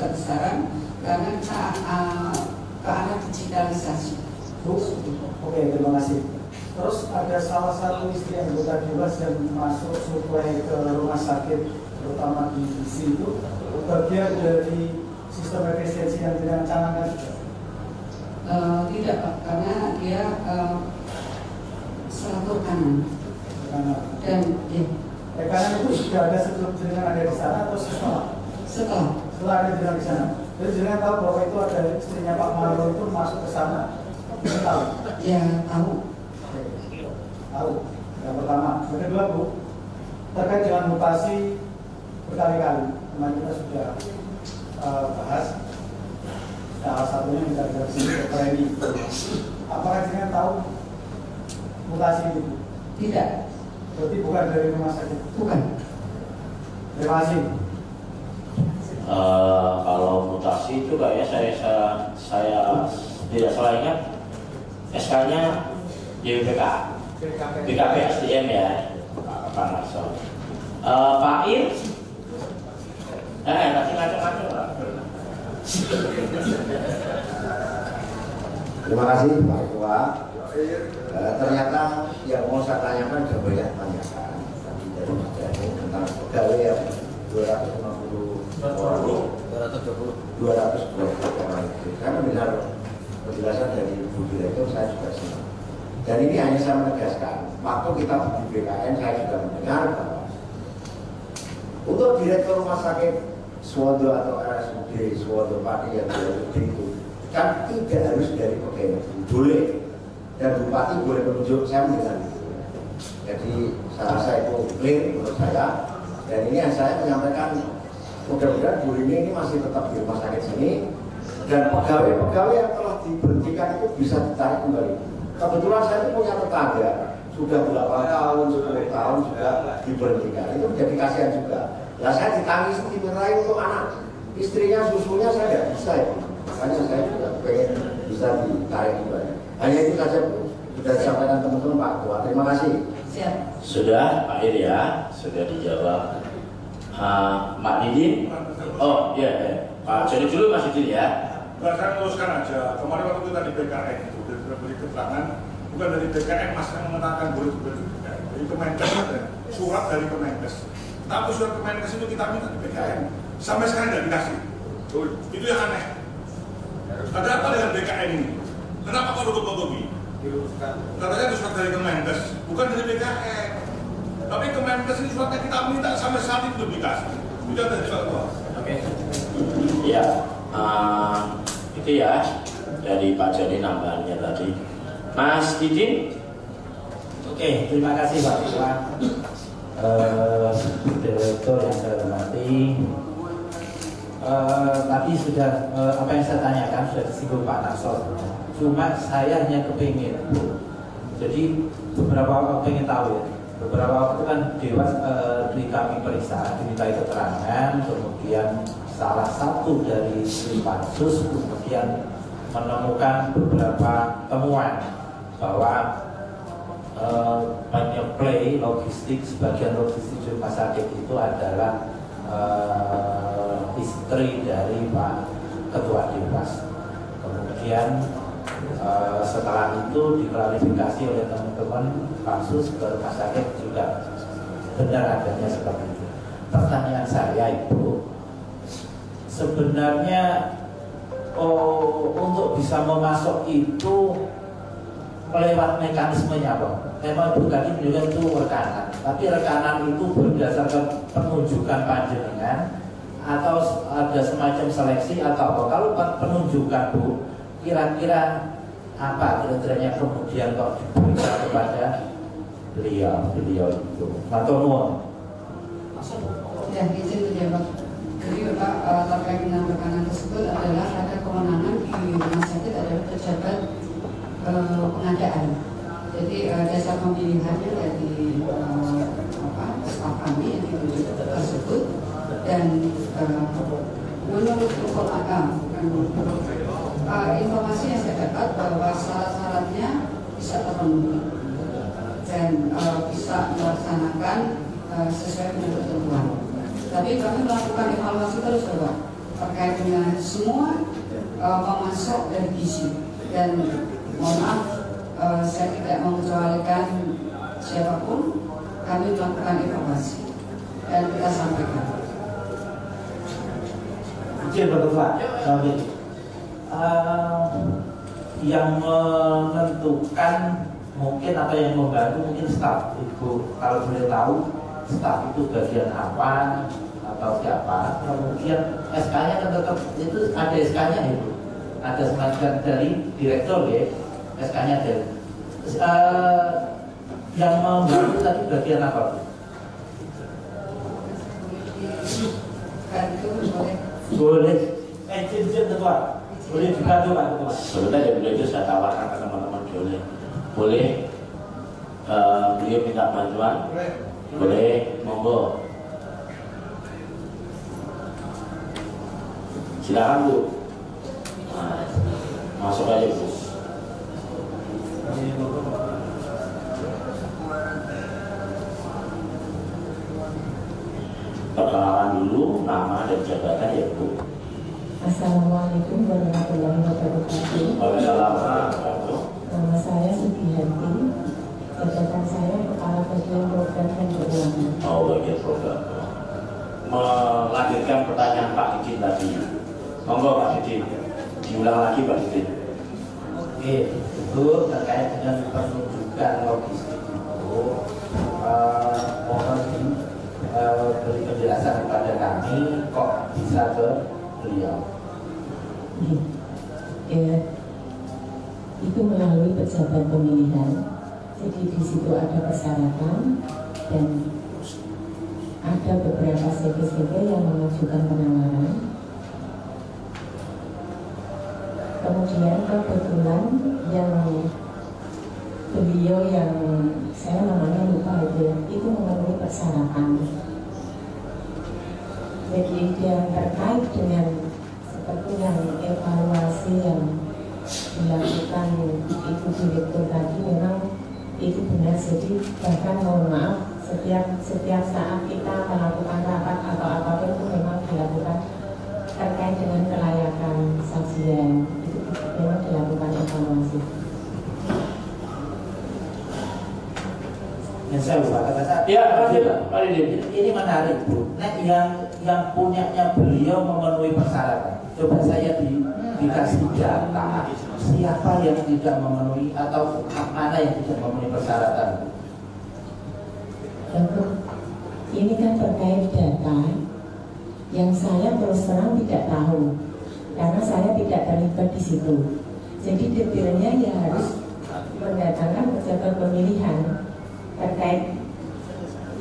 besar-besaran karena ke arah digitalisasi. Oke, terima kasih. Terus ada salah satu istri anggota Dewas yang masuk suplai ke rumah sakit, terutama di gizi itu, bagian dari sistem efisiensi yang tidak canangkan juga? Tidak Pak, karena dia selatur kanan. Dan kanan itu sudah ada sebelum jenengan ada di sana atau setelah? Setelah ada jenengan di sana. Jadi jenengan tahu bahwa itu ada istrinya Pak Marlo itu masuk ke sana. Tahu? Ya, tahu. Tahu. Yang pertama. Yang kedua Bu, terkait dengan mutasi berkali-kali. Kemarin kita sudah bahas. Salah satunya kita ini. Apakah jenengan tahu mutasi itu? Tidak. Berarti bukan dari rumah sakit? Bukan. Terima kasih. Kalau mutasi itu kayaknya saya tidak salah ingat SK-nya JBK BKP SDM ya Pak Narso. Pak Ir nanti ngacung-ngacung Pak. Terima kasih Pak Ketua. Ternyata yang mau saya tanyakan sudah banyak tanyakan tadi dari Mas Jani tentang pegawai yang 220 orang itu. Karena benar penjelasan dari Bu Direktur saya juga senang. Dan ini hanya saya menegaskan, waktu kita di BKN saya juga mendengar bahwa untuk Direktur Rumah Sakit Suwondo atau RSUD Suwondo Pati yang itu kan tidak harus dari pegawai, boleh, dan Bupati boleh menunjuk. Saya mendengar itu. Jadi saya rasa itu clear menurut saya. Dan ini yang saya menyampaikan, mudah-mudahan Bu Rini ini masih tetap di rumah sakit sini, dan pegawai-pegawai yang telah diberhentikan itu bisa ditarik kembali. Kebetulan saya itu punya tetangga sudah 8 tahun, 10 tahun juga diberhentikan. Itu menjadi kasihan juga. Nah saya ditangis dimarahi untuk anak istrinya, susunya saya tidak bisa ya. Makanya saya juga pengen bisa ditarik kembali. Hanya itu saja Bu, sudah disampaikan teman-teman Pak Ketua. Terima kasih. Siap. Sudah Pak Ir ya, sudah dijawab. Pak Didin. Oh iya, Pak jadi dulu Mas Didin ya. Saya meluruskan aja. Kemarin waktu kita di BKN itu beri keterangan bukan dari BKN Mas yang mengatakan boleh dari BKN. Dari Kemenkes ada surat dari Kemenkes. Tapi surat Kemenkes itu kita minta di BKN. Sampai sekarang tidak dikasih. Itu yang aneh. Ada apa dengan BKN ini? Kenapa kok tutup-tutupi? Katanya itu surat dari Kemenkes, bukan dari BKN. Tapi Kemenkes ini suratnya kita minta sampai saat itu belum dikasih. Itu ada surat Oke. Ya, itu ya dari Pak Joni nambahannya tadi. Mas Didin. Oke, terima kasih Pak Ketua. Direktur yang saya hormati. Tadi sudah apa yang saya tanyakan sudah disinggung Pak Narso. Cuma saya hanya kepingin, jadi beberapa pengen tahu ya. Beberapa waktu kan Dewas di kami periksa, dimintai keterangan, kemudian salah satu dari tim pansus kemudian menemukan beberapa temuan bahwa penyuplai logistik, sebagian logistik di rumah sakit itu adalah istri dari Pak Ketua Dewas. Kemudian setelah itu diklarifikasi oleh teman-teman pansus ke rumah sakit juga benar adanya seperti itu. Pertanyaan saya Ibu, sebenarnya untuk bisa memasuk itu melewat mekanismenya apa? Memang bukan menunjukkan itu rekanan, tapi rekanan itu berdasarkan penunjukan panjenengan atau ada semacam seleksi atau apa? Kalau penunjukan Bu, kira-kira apa kira-kiranya kemudian kok diberikan kepada beliau itu? Matur Ya, izin menjawab. Jadi Bapak terkait dengan rekanan tersebut adalah ada kewenangan di rumah sakit adalah pejabat pengadaan. Jadi dasar pemilihannya dari staf kami yang ditunjuk tersebut, dan menurut informasi yang saya dapat bahwa syarat-syaratnya bisa terpenuhi dan bisa melaksanakan sesuai dengan ketentuan. Tapi kami melakukan evaluasi terus Bapak. terkait dengan semua pemasok dari gizi. Dan mohon maaf, saya tidak mengecualikan siapapun, kami melakukan evaluasi dan kita sampaikan. Izin berdoa, yang menentukan mungkin atau yang membantu mungkin staf. Ibu kalau boleh tahu staf itu bagian apa atau siapa. Kemudian SK-nya kan tetap itu ada SK-nya itu, ada semacam dari direktur ya, SK-nya dari yang membantu tadi bagian apa? Boleh. Izin ketua. Boleh dibantu Pak Ketua. Sebenarnya beliau itu saya tawarkan ke teman-teman boleh beliau minta bantuan, boleh monggo. Silakan Bu. Nah, masuk aja Bu. Perkenalan dulu nama dan jabatan ya Bu. Assalamualaikum warahmatullahi wabarakatuh. Waalaikumsalam. Nama saya Sugihanti. Jabatan saya Kepala Bagian Program dan Keuangan. Oh, bagian program. Melanjutkan pertanyaan Pak Didin tadi. Monggo Pak Didin. Diulang lagi Pak Didin. Oke, itu terkait dengan penunjukan logistik itu mohon beri penjelasan kepada kami kok bisa ke beliau. Ya, itu melalui pejabat pemilihan. Jadi di situ ada persyaratan dan ada beberapa CV yang mengajukan penawaran. Kemudian kebetulan yang beliau yang saya namanya lupa itu memenuhi persyaratan. Jadi yang terkait dengan seperti yang evaluasi yang dilakukan Ibu Direktur tadi memang itu benar. Jadi bahkan mohon maaf setiap saat kita melakukan rapat atau apapun itu memang dilakukan terkait dengan kelayakan sajian itu memang dilakukan evaluasi. Yang saya lupa kata Ya, Pak Didin. ini menarik Bu. Nah, yang punyanya beliau memenuhi persyaratan. Coba saya dikasih data siapa yang tidak memenuhi atau mana yang tidak memenuhi persyaratan. Ini kan terkait data yang saya terus terang tidak tahu karena saya tidak terlibat di situ. Jadi detailnya ya harus mendatangkan pejabat pemilihan terkait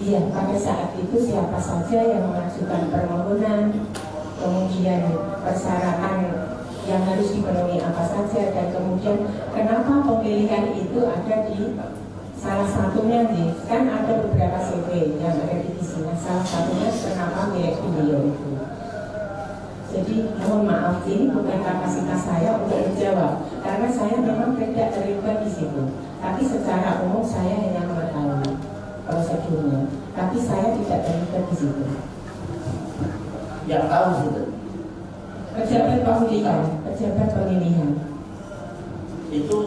pada saat itu siapa saja yang mengajukan permohonan, kemudian persyaratan yang harus dipenuhi apa saja, dan kemudian kenapa pemilihan itu ada di salah satunya nih, kan ada beberapa CV yang ada di sini, salah satunya kenapa milik beliau itu. Jadi mohon maaf, ini bukan kapasitas saya untuk menjawab karena saya memang tidak terlibat di situ. Tapi secara umum saya hanya mengetahui prosedurnya, tapi saya tidak terlibat di situ. Yang tahu sudah. Pejabat pemilihan. Itu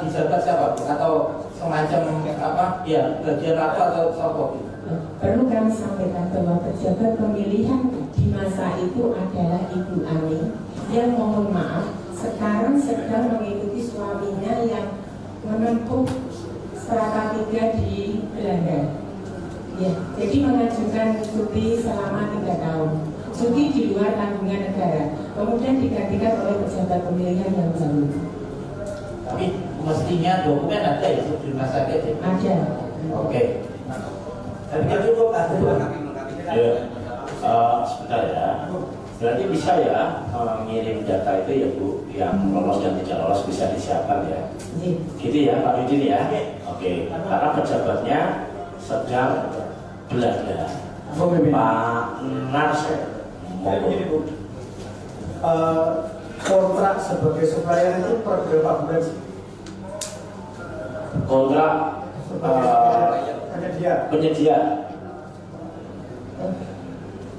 dijabat siapa Bu? Atau semacam apa? Ya, bagian apa atau siapa? Perlu kami sampaikan bahwa pejabat pemilihan di masa itu adalah Ibu Ani yang mohon maaf sekarang sedang mengikuti suaminya yang menempuh strata 3 di Belanda. Ya, jadi mengajukan cuti selama 3 tahun. Cuti di luar tanggungan negara. Kemudian digantikan oleh pejabat pemilihan yang baru. Tapi mestinya dokumen ada ya di rumah sakit ya? Ada. Oke. Tapi kan cukup ada. Ya, sebentar ya. Berarti bisa ya mengirim data itu ya Bu, yang lolos dan tidak lolos bisa disiapkan ya. Gitu ya Pak Didin ya. Oke. Karena pejabatnya sedang Belanda. Pak Nars. Kontrak sebagai supplier itu per berapa bulan sih? Kontrak penyedia.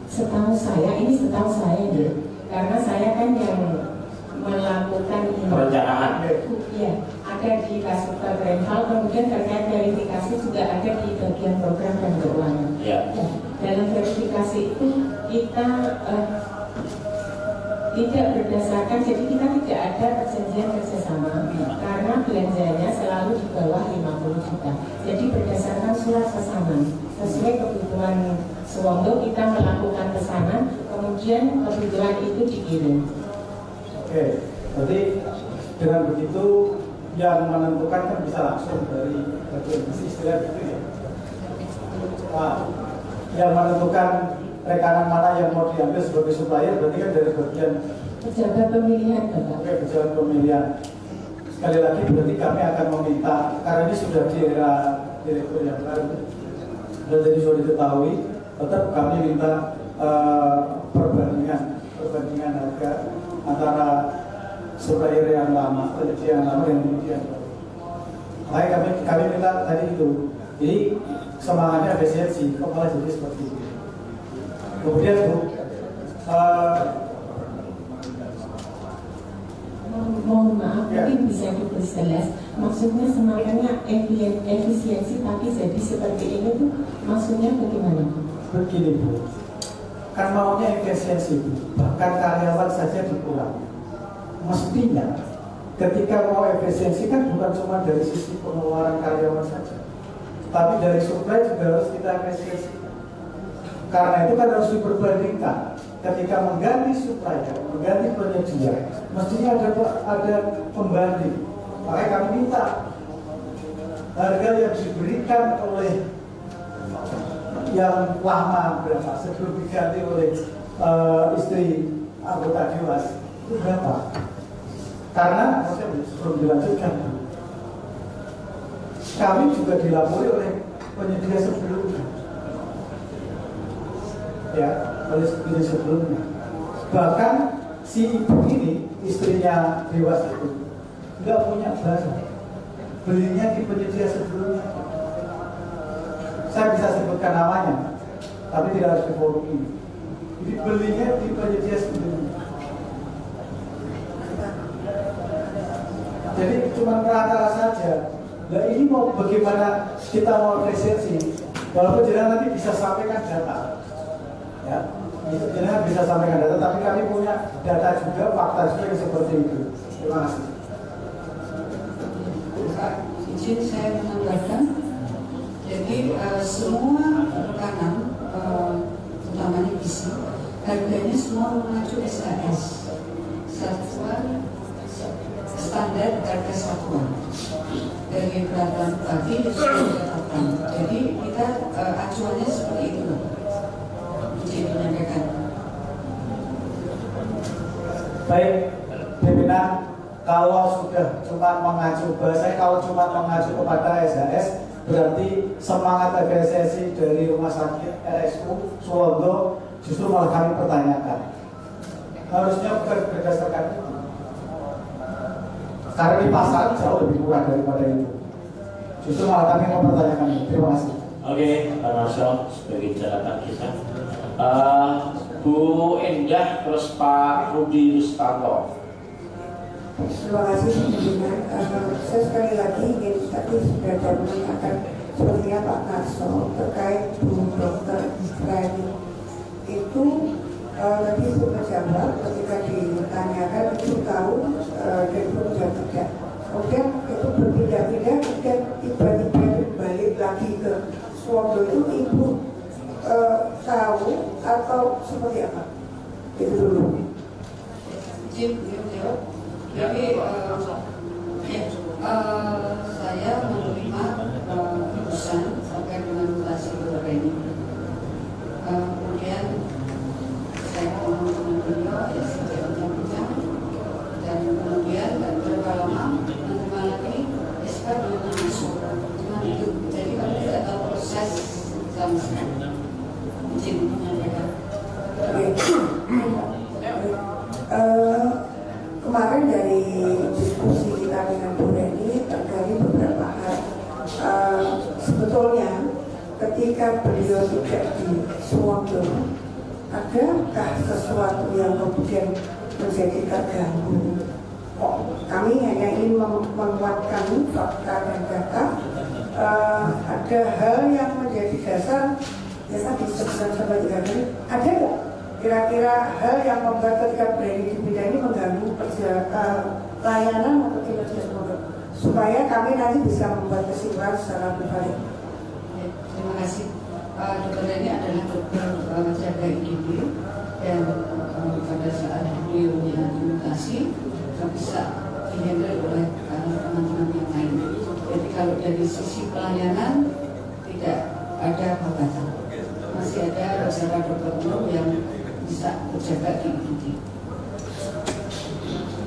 Saya Setahu saya, ini setahu saya deh, karena saya kan yang melakukan ini. Perencanaan. Iya, ada di Kasubag Rental, kemudian terkait verifikasi juga ada di bagian program dan keuangan. Ya. Dalam verifikasi itu kita tidak berdasarkan, jadi kita tidak ada perjanjian kerjasama karena belanjanya selalu di bawah 50 juta. Jadi berdasarkan surat pesanan sesuai kebutuhan Suwondo kita melakukan pesanan, kemudian kebutuhan itu dikirim. Oke, berarti dengan begitu yang menentukan kan bisa langsung dari bagian istilah gitu ya. Nah, yang menentukan rekanan mana yang mau diambil sebagai supplier berarti kan dari bagian pejabat pemilihan, Bapak. Oke, pejabat pemilihan. Sekali lagi berarti kami akan meminta, karena ini sudah di era direktur yang baru dan jadi sudah diketahui, tetap kami minta perbandingan harga antara supplier yang lama, penyedia yang lama dan penyedia yang baru. Makanya kami minta tadi itu. Jadi semangatnya efisiensi, kok malah jadi seperti itu. Kemudian Bu, mohon maaf, mungkin bisa diperjelas. Maksudnya semangatnya efisiensi, tapi jadi seperti ini tuh maksudnya bagaimana? Begini Bu, kan maunya efisiensi Bu, bahkan karyawan saja dikurangi. Mestinya ketika mau efisiensi kan bukan cuma dari sisi pengeluaran karyawan saja, tapi dari supply juga harus kita efisiensi. Karena itu kan harus diperbandingkan. Ketika mengganti supplier, mengganti penyedia, mestinya ada pembanding. Makanya kami minta harga yang diberikan oleh yang lama berapa sebelum diganti oleh istri anggota Dewas itu berapa? Karena sebelum dilanjutkan, kami juga dilapori oleh penyedia sebelumnya. Ya, oleh ini sebelumnya. Bahkan si ibu ini, istrinya Dewas itu nggak punya barang, belinya di penyedia sebelumnya. Saya bisa sebutkan namanya, tapi tidak harus di forum ini. Jadi belinya di penyedia sebelumnya. Jadi cuma perantara saja. Nah ini mau bagaimana kita mau apresiasi? Walaupun jenengan nanti bisa sampaikan data. Ya, itu jenengan bisa sampaikan data, tapi kami punya data juga, fakta juga yang seperti itu. Terima kasih. Izin saya menambahkan, jadi semua rekanan, utamanya PC, harganya semua mengacu SAS, satuan standar harga satuan dari peraturan Bupati sudah ditetapkan. Jadi kita acuannya seperti itu. Baik, pimpinan, kalau sudah cuma mengacu bahasanya, kalau cuma mengacu kepada SAS, berarti semangat efisiensi dari Rumah Sakit RSU Suwondo justru malah kami pertanyakan. Harusnya bukan berdasarkan itu, karena di pasar jauh lebih murah daripada itu. Justru malah kami mempertanyakan itu. Terima kasih. Oke, Pak Marshal sebagai catatan kita. Bu Endah, terus Pak Rudi Rustanto. Terima kasih pimpinan. Saya sekali lagi ingin tadi sudah menanyakan sepertinya Pak Karso terkait Bu Dokter Rani itu tadi Bu pejabat ketika ditanyakan itu tahu dari pejabat tidak. Kemudian itu berpindah-pindah, kemudian tiba-tiba balik lagi ke Suwondo itu Ibu tahu atau seperti apa? Itu dulu. Jadi saya menerima putusan terkait dengan mutasi beberapa ini. Kemudian saya ngomong dengan beliau, ya saya bincang-bincang, dan kemudian beberapa lama menerima lagi SK belum masuk. Cuma itu, jadi kami tidak tahu proses sama sekali. Izin menyampaikan. Kemarin dari diskusi kita dengan Bu Reni terkait beberapa hal, sebetulnya ketika beliau tidak di Suwondo adakah sesuatu yang kemudian menjadi terganggu? Kok kami hanya ingin menguatkan fakta dan data, ada hal yang menjadi dasar ya tadi sebenarnya ada nggak kira-kira hal yang membuat ketika berada di bidang ini mengganggu layanan atau kinerja produk supaya kami nanti bisa membuat kesimpulan secara lebih baik. Ya, terima kasih. Dokter ini adalah dokter jaga IGD dan pada saat beliaunya dimutasi bisa dihandle oleh teman-teman yang lain. Jadi kalau dari sisi pelayanan tidak ada hambatan, masih ada beberapa dokter umum yang bisa berjaga di IGD.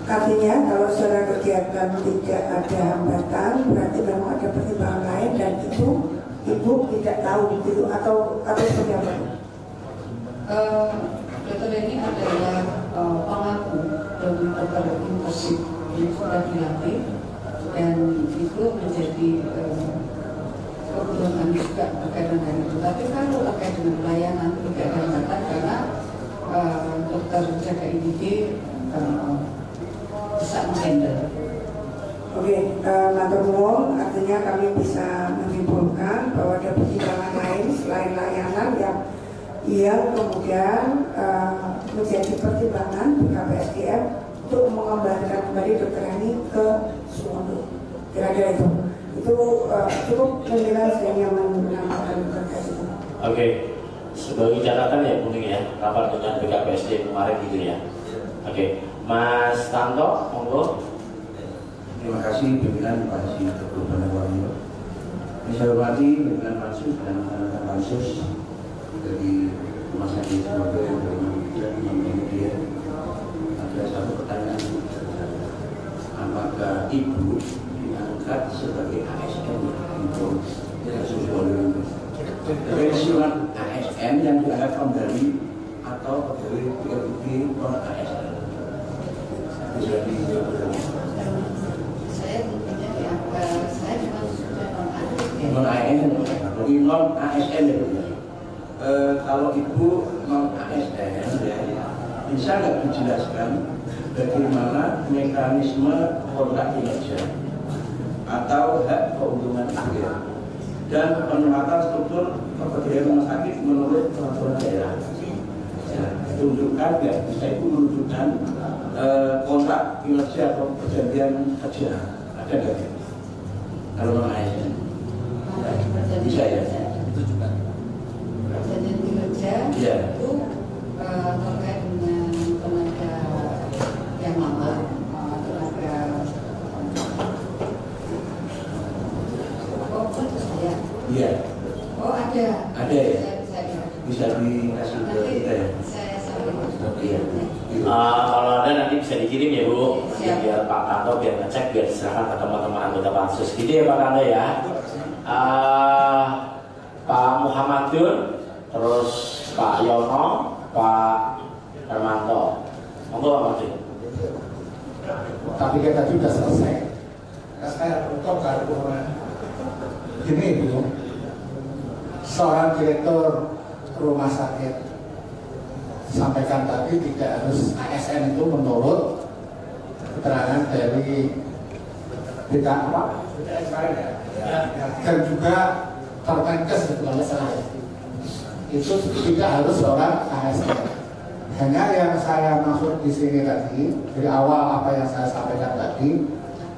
Artinya kalau secara kegiatan tidak ada hambatan, berarti memang ada pertimbangan lain dan itu Ibu tidak tahu gitu atau seperti apa? Dokter ini adalah pengaku dari dokter intensif yang sudah dilatih dan itu menjadi kebutuhan juga berkaitan dengan itu. Tapi kalau terkait dengan pelayanan tidak ada hambatan karena dokter jaga IGD bisa menghandle. Oke, matur nuwun, artinya kami bisa menyimpulkan bahwa ada pertimbangan lain selain layanan yang kemudian menjadi pertimbangan BKPSDM untuk mengembalikan kembali dokter ini ke Suwondo. Kira-kira itu cukup menjelaskan yang menambahkan terkait itu. Oke, sebagai catatan ya Kuning ya, rapat dengan BKPSDM kemarin gitu ya. Oke, Mas Tanto, monggo. Terima kasih pimpinan Pansus Keperubahan Warga. Saya hormati pimpinan Pansus dan rekan Pansus dari Rumah Sakit Surabaya dari media. Ada satu pertanyaan, apakah Ibu diangkat sebagai ASN untuk kasus Suwondo? Pensiunan ASN yang diangkat kembali atau pegawai BPD non ASN? Bisa dijawab. Non ASN, jadi non ASN ya. Kalau Ibu non ASN ya, bisa nggak dijelaskan bagaimana mekanisme kontrak kinerja atau hak keuntungan akhir dan penempatan struktur kepedulian rumah sakit menurut peraturan daerah. Ya, tunjukkan nggak, bisa Ibu menunjukkan kontrak kinerja atau perjanjian kerja ada nggak? Kalau non ASN bisa ya? Itu juga perjanjian kinerja itu terkait dengan tenaga yang lama, tenaga itu saya. Iya. Oh ada. Ada ya? Bisa dikasih ke kita ya? Saya sampaikan. Iya. Kalau ada nanti bisa dikirim ya Bu, biar Pak Tanto biar ngecek, biar diserahkan ke teman-teman anggota Pansus. Gitu ya Pak Tanto ya. Pak Muhammadun, terus Pak Yono, Pak Hermanto. Monggo Pak Muhammadun. Tapi kita sudah selesai. Saya untuk karena gini Bu, seorang direktur rumah sakit sampaikan tadi tidak harus ASN itu menurut keterangan dari BKS dan juga Permenkes sebetulnya saya itu tidak harus seorang ASN. Hanya yang saya maksud di sini tadi dari awal apa yang saya sampaikan tadi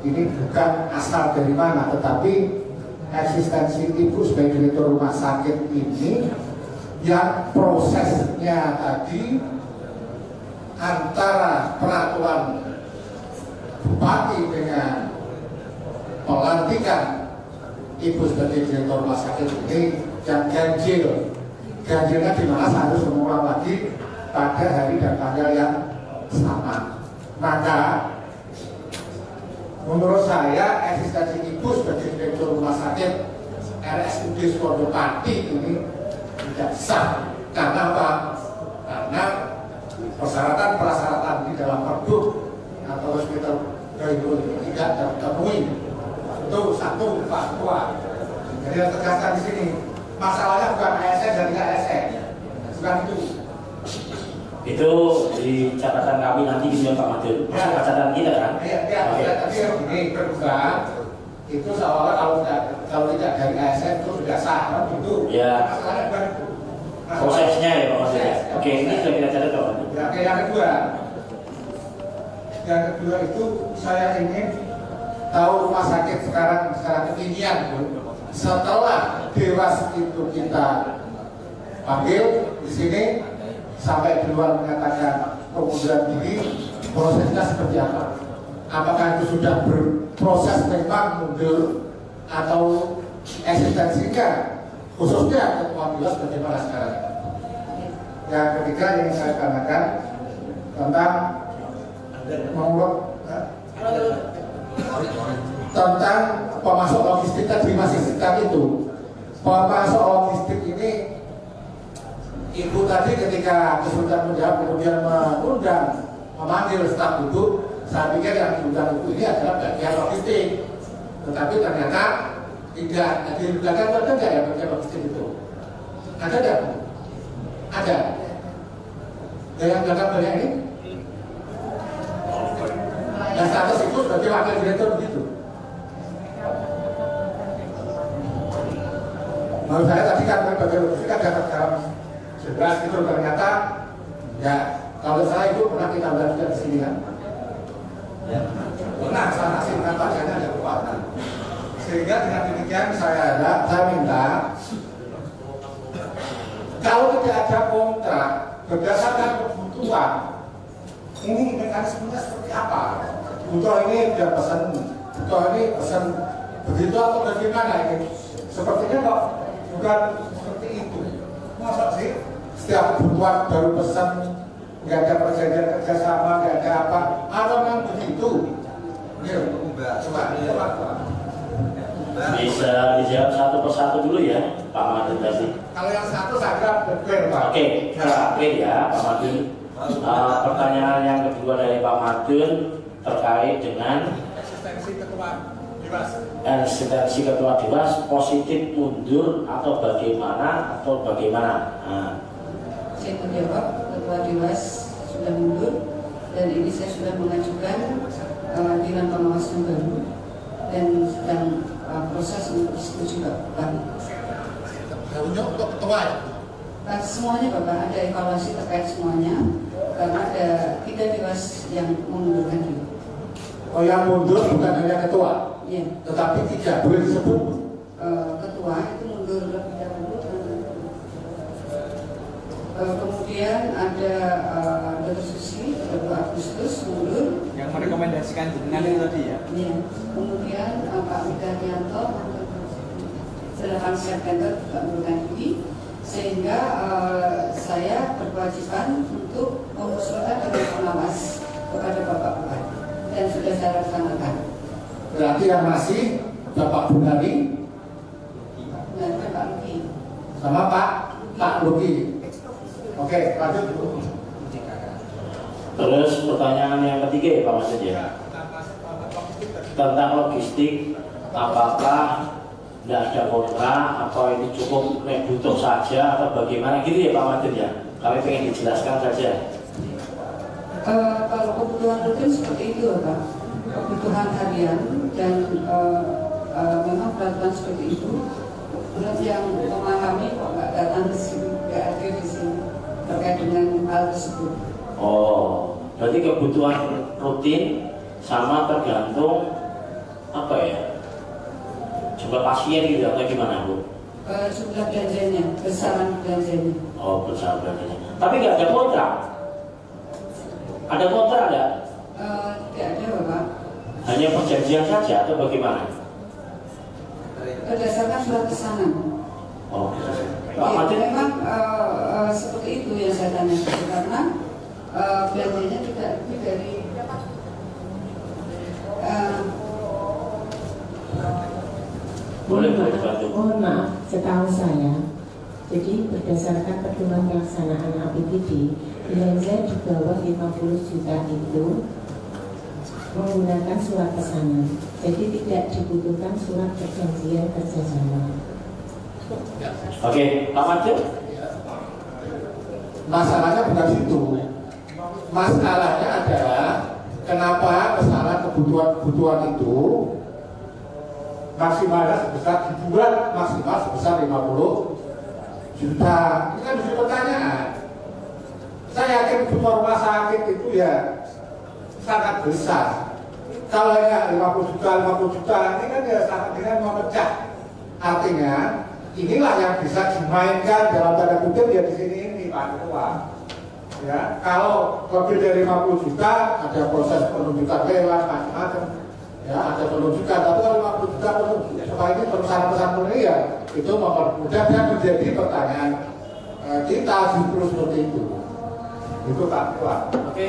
ini bukan asal dari mana, tetapi eksistensi Ibu sebagai direktur rumah sakit ini yang prosesnya tadi antara peraturan bupati dengan pelantikan Ibu sebagai direktur rumah sakit ini yang ganjilnya di mana saya harus mengulang lagi pada hari dan tanggal yang sama. Maka menurut saya eksistensi Ibu sebagai direktur rumah sakit RSUD Suwondo Pati ini tidak sah. Karena apa? Karena persyaratan di dalam Pergub atau hospital tidak terpenuhi. Itu satu faktual. Jadi yang tegaskan di sini masalahnya bukan ASN dan tidak ASN, bukan itu. Itu di catatan kami nanti gitu Pak Madun. Masuk catatan kita kan? Iya, tapi begini berubah itu seolah kalau tidak dari ASN itu sudah sah, gitu. Ya. Prosesnya ya Pak Madun. Oke, ini sudah kita catat Pak Madun. Ya, oke, yang kedua itu saya ingin tahu rumah sakit sekarang kekinian setelah Dewas itu kita panggil di sini sampai di luar menyatakan pengunduran diri, prosesnya seperti apa? Apakah itu sudah berproses memang mundur atau eksistensinya khususnya ketua Dewas bagaimana sekarang? Yang ketiga yang saya tanyakan tentang tentang pemasok logistik tadi masih sekitar itu. Pemasok logistik ini Ibu tadi ketika kesulitan menjawab kemudian mengundang memanggil staf duduk, saya pikir yang diundang itu ini adalah bagian logistik, tetapi ternyata tidak. Di belakang ada nggak ya bagian logistik itu? Ada nggak? Ada. Dan yang belakang banyak ini? Dan status itu sebagai wakil direktur begitu. Menurut saya tadi kan bagian logistik kan dalam jelas itu ternyata ya kalau saya itu pernah kita lihat di sini kan. Ya. Pernah sana sih kenapa jangan ada kekuatan. Sehingga dengan demikian saya minta kalau tidak ada kontrak berdasarkan kebutuhan, ini mekanismenya seperti apa? Butuh ini dia pesan, butuh ini pesan begitu atau bagaimana ini? Sepertinya kok bukan seperti itu. Masa sih setiap kebutuhan baru pesan, nggak ada perjanjian kerjasama, nggak ada apa? Atau memang begitu? Coba. Bisa dijawab satu persatu dulu ya Pak Madun tadi. Kalau yang satu saya kira clear Pak. Oke, clear ya Pak Madun. Pertanyaan yang kedua dari Pak Madun terkait dengan eksistensi ketua Dewas. Eksistensi ketua Dewas positif mundur atau bagaimana Saya menjawab ketua Dewas sudah mundur dan ini saya sudah mengajukan Dewan Pengawas yang baru dan sedang proses untuk disetujui Bapak. Barunya untuk ketua ya? Semuanya Bapak, ada evaluasi terkait semuanya karena ada 3 Dewas yang mengundurkan diri. Oh, yang mundur bukan hanya ketua? Iya. Tetapi tidak boleh disebut ketua itu mundur lebih dahulu. Kemudian ada Dr. Susi 2 Agustus mundur. Yang merekomendasikan dengan itu tadi ya? Iya. Kemudian Pak Widaryanto 8 September juga mengundurkan diri, sehingga saya berkewajiban untuk mengusulkan Dewan Pengawas kepada Bapak Bupati dan sudah saya laksanakan. Berarti yang masih Bapak Bunani dan Pak Luki sama Pak Luki. Oke, lanjut dulu. Terus pertanyaan yang ketiga ya Pak Madun ya, tentang logistik, apakah tidak ada kontrak atau ini cukup butuh saja atau bagaimana gitu ya Pak Madun ya? Kami ingin dijelaskan saja. Kalau kebutuhan rutin seperti itu Pak, kebutuhan harian dan memang peraturan seperti itu. Menurut yang memahami kok nggak datang ke sini, nggak hadir di sini terkait dengan hal tersebut. Oh, berarti kebutuhan rutin sama tergantung apa ya? Jumlah pasien gitu atau gimana Bu? Jumlah belanjanya, besaran belanjanya. Oh, besaran belanjanya. Tapi nggak ada kontrak? Ada kontrak nggak? Tidak ada Bapak. Hanya perjanjian saja atau bagaimana? Berdasarkan surat pesanan. Oh, Pak Madun memang seperti itu yang saya tanyakan karena belanjanya tidak lebih dari boleh dibantu. Mohon maaf, setahu saya, jadi berdasarkan pedoman pelaksanaan APBD, belanja di bawah 50 juta itu menggunakan surat pesanan, jadi tidak dibutuhkan surat perjanjian kerjasama. Oke, Pak Madun. Masalahnya bukan situ. masalahnya adalah kenapa masalah kebutuhan itu maksimalnya sebesar dibuat maksimal sebesar 50 juta. Ini kan jadi pertanyaan. Saya yakin kebutuhan rumah sakit itu ya sangat besar. Kalau hanya 50 juta ini kan ya sangat dengan memecah. Artinya inilah yang bisa dimainkan dalam tanda kutip ya di sini ini Pak Ketua. Ya, kalau lebih dari 50 juta ada proses penunjukan lelang macam-macam. Ya, ada penunjukan, tapi kalau 50 juta supaya ini perusahaan-perusahaan ini ya itu mempermudah dan menjadi pertanyaan kita justru seperti itu. Itu Pak Ketua. Oke,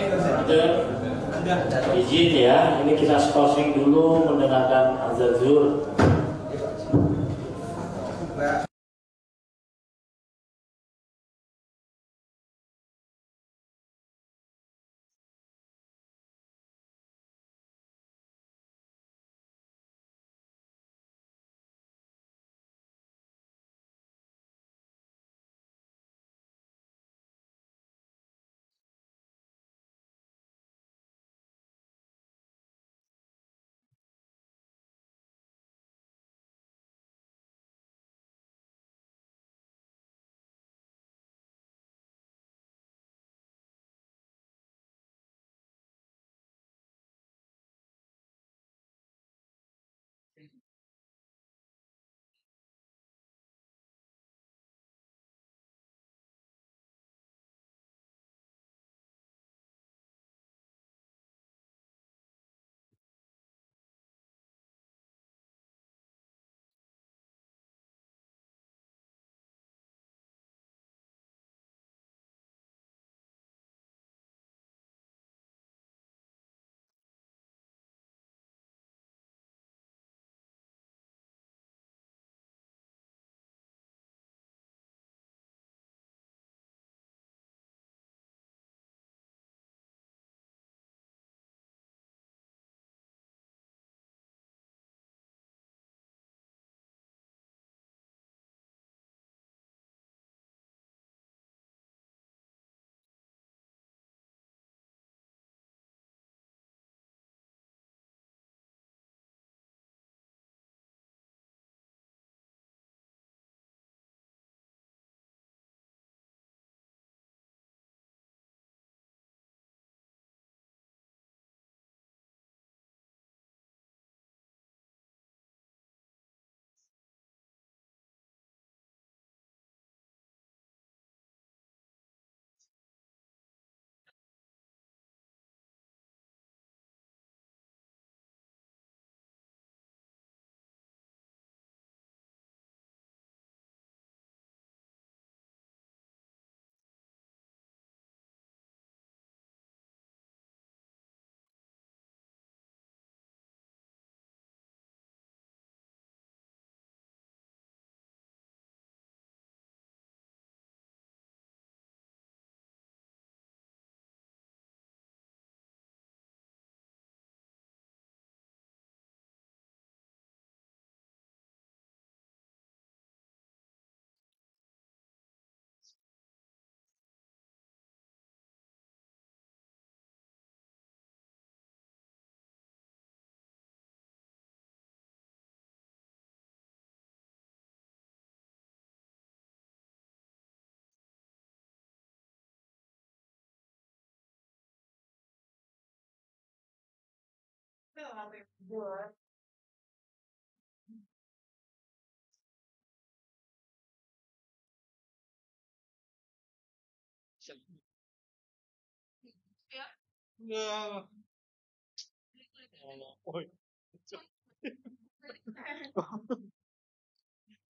izin ya, ini kita closing dulu mendengarkan azan zuhur.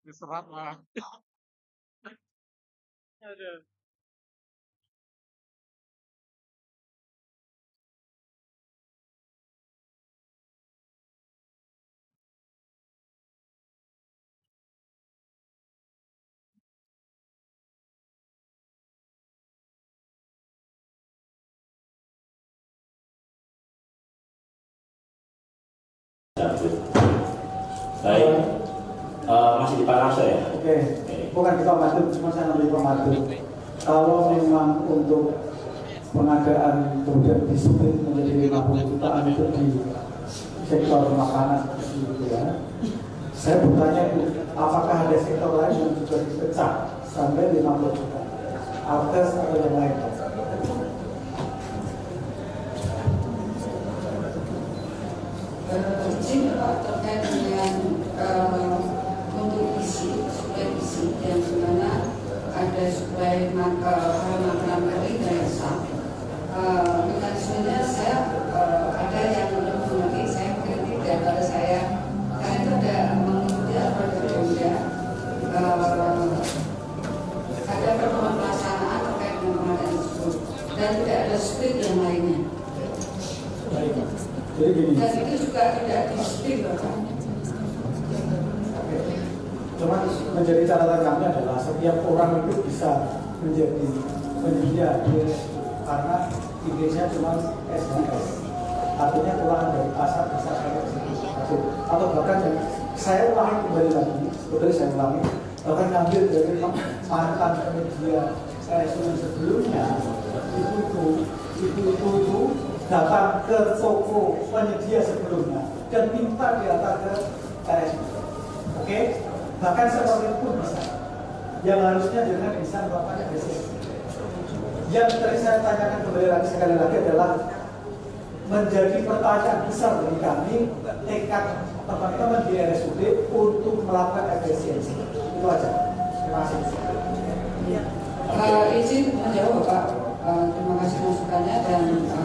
Diserat lah. Aduh. Baik, masih di Pak Narso ya? Oke, bukan di Pak Madun, cuma saya nanti Pak Madun. Kalau memang untuk pengadaan kemudian disiplin menjadi 50 jutaan itu di sektor makanan gitu ya. Saya bertanya itu, apakah ada sektor lain yang juga dipecah sampai 50 juta? Alkes atau yang lain? Izin Pak terkait dengan untuk suplai isi yang dimana ada suplai makanan kering dan asam. Mekanismenya saya ada yang mengerti, saya mengerti daripada saya karena itu ada mengikuti apa Pemda ada pertemuan pelaksanaan terkait dengan pengadaan tersebut dan tidak ada split yang lainnya. Jadi gini. Dan itu juga tidak di-split Bapak. Cuma menjadi catatan kami adalah setiap orang itu bisa menjadi penyedia karena idenya cuma SHS, artinya ulangan dari pasar bisa sampai situ atau bahkan yang saya ulangi kembali lagi, sebetulnya saya ulangi bahkan ngambil dari mantan penyedia sebelumnya itu datang ke toko penyedia sebelumnya dan minta diantar ke RSUD. Oke? Bahkan seperti itu pun bisa. Yang harusnya dengan bisa melakukan FSC. Yang tadi saya tanyakan kembali lagi sekali lagi adalah menjadi pertanyaan besar bagi kami tekad teman-teman di RSUD untuk melakukan efisiensi. Itu aja. Terima kasih. Izin menjawab Bapak. Terima kasih masukannya dan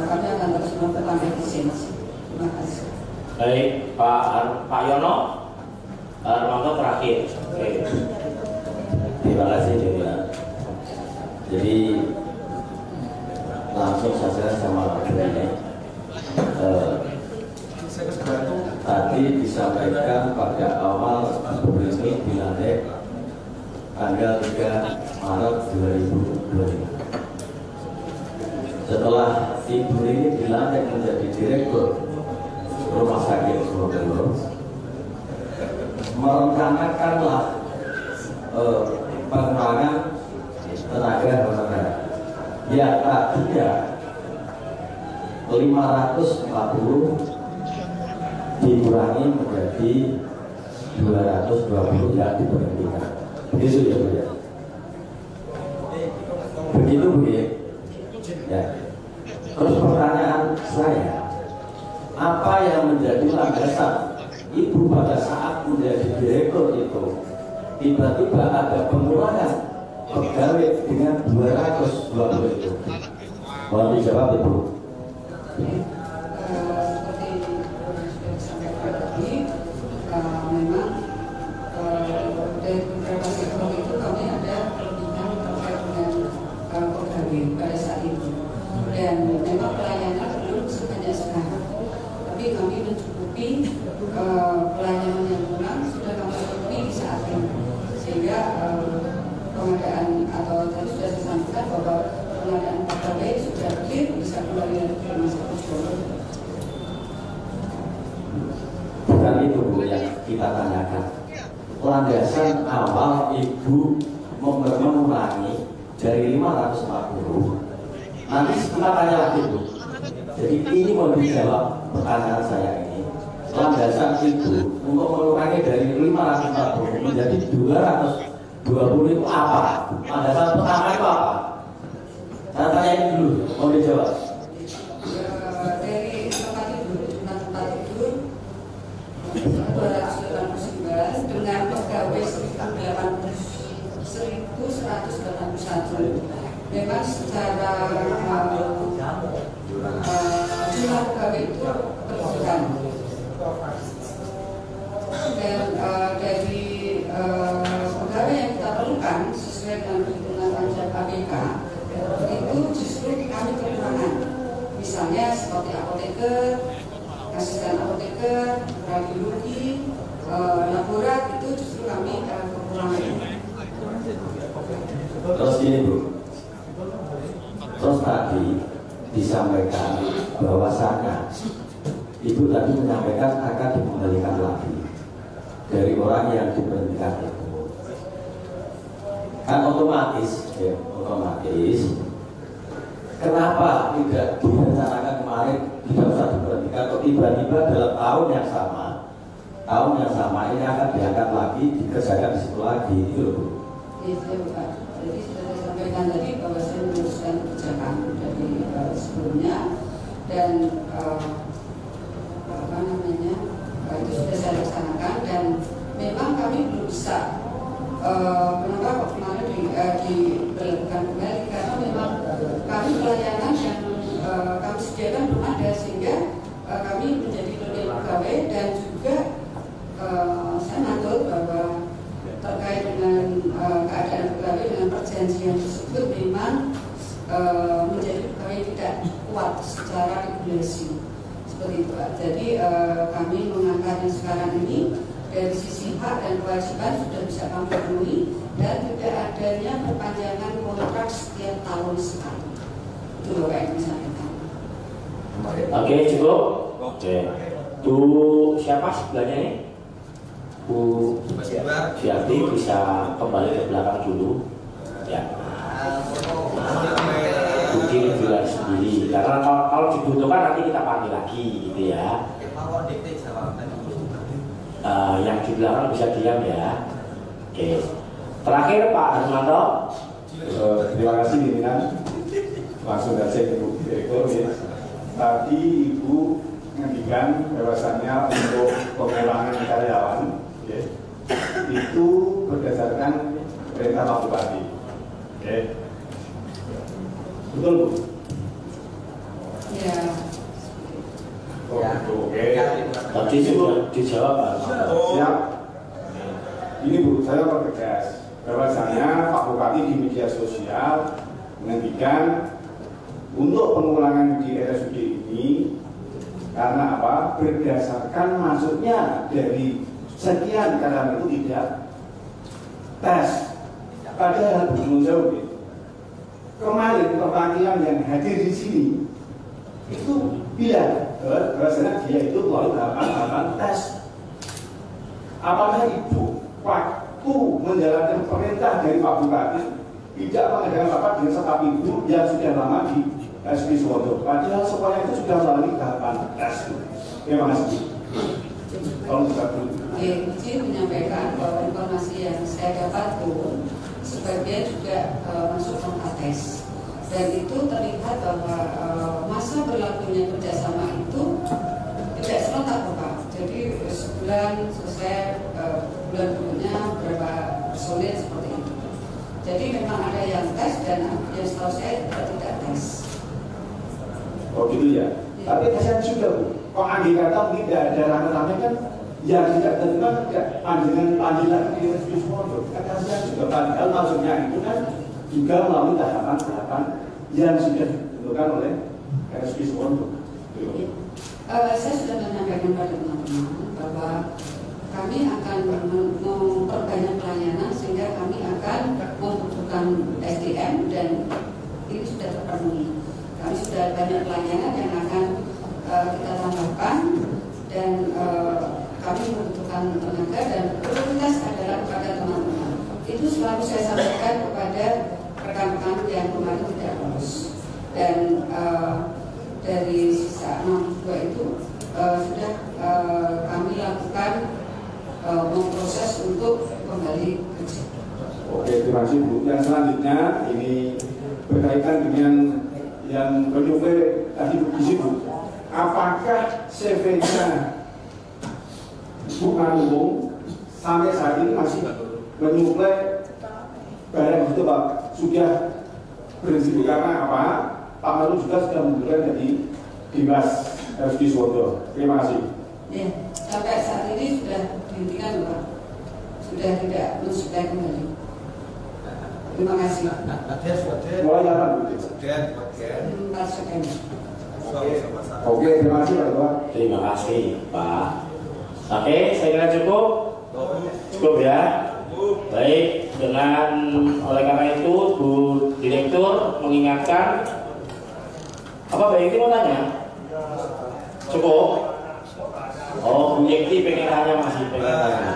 kami akan terus melakukan efisiensi. Terima kasih. Baik, Pak Yono, Armando terakhir. Oke. Terima kasih Dewa. Jadi langsung saja sama ini. Tadi disampaikan pada awal ini dilantik tanggal 3 Maret 2025. Setelah Ibu ini dilantik menjadi direktur Rumah Sakit Surabaya, merencanakanlah pengurangan tenaga honorer. Ya tadinya 540 dikurangi menjadi 220 yang diberhentikan. Begitu ya Bu ya. Begitu Bu ya. Ya. Terus pertanyaan saya, apa yang menjadi landasan Ibu pada saat menjadi direktur itu tiba-tiba ada pengurangan pegawai dengan 220 itu? Mohon dijawab Ibu. Seperti sudah disampaikan tadi, memang dari beberapa sektor itu kami ada kelebihan terkait dengan pegawai pada saat itu. Dan memang pelayanan belum sebanyak sekarang, tapi kami mencukupi pelayanan yang kurang sudah kami cukupi di saat ini, sehingga pengadaan atau tadi sudah disampaikan bahwa pengadaan pegawai sudah clear bisa kembali lagi ke rumah sakit Surabaya. Bukan itu Bu yang kita tanyakan. Landasan awal Ibu mengurangi dari 540. Nanti kita tanya lagi Bu. Jadi ini mau dijawab pertanyaan saya ini. Landasan Ibu untuk mengurangi dari 540 menjadi 220 itu apa? Landasan pertama itu apa? Saya tanya ini dulu, mau dijawab. Dari tempat tidur, jumlah tempat tidur 289 dengan pegawai 1181. Memang secara jumlah pegawai itu berkurang. Dan dari pegawai yang kita perlukan sesuai dengan perhitungan panja KPK itu justru kami kekurangan. Misalnya seperti apoteker, asisten apoteker, radiologi, laborat itu justru kami kekurangan. Terus ini Bu, terus tadi disampaikan bahwasannya Ibu tadi menyampaikan akan dikembalikan lagi dari orang yang diberhentikan itu. Kan otomatis, ya, otomatis kenapa tidak direncanakan kemarin, tidak usah diperhatikan, kok tiba-tiba dalam tahun yang sama ini akan diangkat lagi, dikerjakan di situ lagi, itu loh Bu. Iya Pak, jadi sudah saya sampaikan tadi bahwa saya meneruskan kebijakan dari sebelumnya dan itu sudah saya laksanakan dan memang kami belum bisa kenapa kemarin diberlakukan kembali karena memang kami pelayanan yang kami sediakan belum ada sehingga kami menjadi nilai pegawai dan juga saya matur bahwa terkait dengan keadaan pegawai dengan perjanjian tersebut memang menjadi pegawai tidak kuat secara regulasi seperti itu Pak. Jadi kami mengangkat yang sekarang ini dari sisi hak dan kewajiban sudah bisa kami penuhi dan tidak adanya perpanjangan kontrak setiap tahun sekali. Itu loh Pak yang disampaikan. Oke, cukup. Oke. Bu siapa sebelahnya ini? Bu Siati bisa kembali ke belakang dulu. Ya. Mungkin bilang sendiri. Karena kalau dibutuhkan nanti kita panggil lagi, gitu ya. Yang di belakang bisa diam ya. Oke. Terakhir Pak Harmanto. Terima kasih pimpinan. Langsung saja Ibu Direktur. Tadi Ibu menghentikan bahwasannya untuk pengurangan karyawan itu berdasarkan perintah Pak Bupati. Betul Bu? Ya. Oke. Tadi sudah dijawab Pak. Siap. Ini Bu, saya pertegas bahwasanya Pak Bupati di media sosial menghentikan untuk pengulangan di RSUD ini karena apa? Berdasarkan masuknya dari sekian karena itu tidak tes. Padahal belum jauh. Kemarin perwakilan yang hadir di sini itu bilang bahwasanya dia itu melalui tahapan tes. Apakah Ibu waktu menjalankan perintah dari Pak Bupati tidak mengadakan rapat dengan staf Ibu yang sudah lama di SP Suwondo? Padahal semuanya itu sudah melalui tahapan tes. Terima kasih. Tolong bisa dulu. Izin menyampaikan bahwa informasi yang saya dapat pun sebagian juga masuk kontak tes dan itu terlihat bahwa masa berlakunya kerjasama itu tidak serentak Pak. Jadi sebulan selesai bulan berikutnya berapa personil seperti itu. Jadi memang ada yang tes dan yang setahu saya tidak tes. Oh gitu ya. Tapi kasihan juga Bu. Kok Andi kata mungkin tidak ada rame-rame kan yang tidak terima dengan panggilan di RSUD Suwondo. Kasihan juga padahal maksudnya itu kan juga melalui tahapan-tahapan yang sudah ditentukan oleh RSUD Suwondo. Saya sudah menyampaikan pada teman-teman bahwa kami akan memperbanyak pelayanan sehingga kami akan membutuhkan SDM dan ini sudah terpenuhi. Kami sudah banyak pelayanan yang akan kita tambahkan dan kami membutuhkan tenaga dan prioritas adalah kepada teman-teman. Itu selalu saya sampaikan kepada rekan-rekan yang kemarin tidak lolos dan dari sisa 62 itu sudah kami lakukan memproses untuk kembali kerja. Oke, terima kasih Bu. Yang selanjutnya ini berkaitan dengan yang penyuplai tadi di situ. Apakah CV-nya Bu Manung sampai saat ini masih menyuplai barang itu Pak? Sudah berhenti karena apa? Pak Manung juga sudah mengundurkan dari Dinas RSUD Suwondo. Terima kasih. Ya, sampai saat ini sudah dihentikan Pak. Sudah tidak mensuplai kembali. Terima kasih. Mulai kapan Bu? 4 September. Oke, terima kasih Pak. Terima kasih Pak. Oke, saya kira cukup. Cukup ya. Baik, oleh karena itu Bu Direktur mengingatkan apa Mbak Yekti mau tanya? Cukup? Oh, Bu Yekti pengen tanya, masih pengen tanya.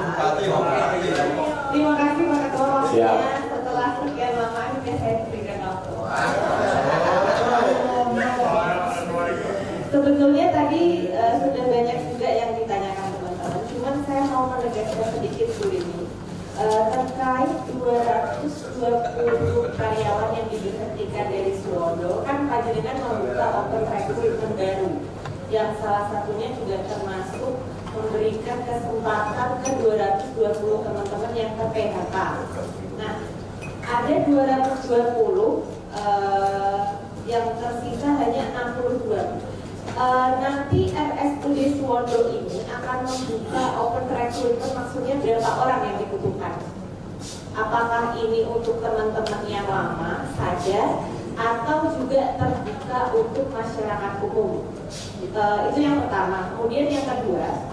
Terima kasih Pak Ketua. Siap. Setelah sekian lama ini saya diberikan waktu. Sebetulnya tadi sudah banyak juga yang ditanyakan teman-teman. Cuman saya mau menegaskan sedikit dulu ini terkait 220 karyawan yang diberhentikan dari Suwondo. Kan Panjenengan membuka open recruitment baru, yang salah satunya juga termasuk memberikan kesempatan ke 220 teman-teman yang ke PHK. Nah, ada 220 yang tersisa hanya 62. Nanti RSUD Suwondo ini akan membuka open recruitment, maksudnya berapa orang yang dibutuhkan. Apakah ini untuk teman-teman yang lama saja atau juga terbuka untuk masyarakat umum? Itu yang pertama. Kemudian yang kedua,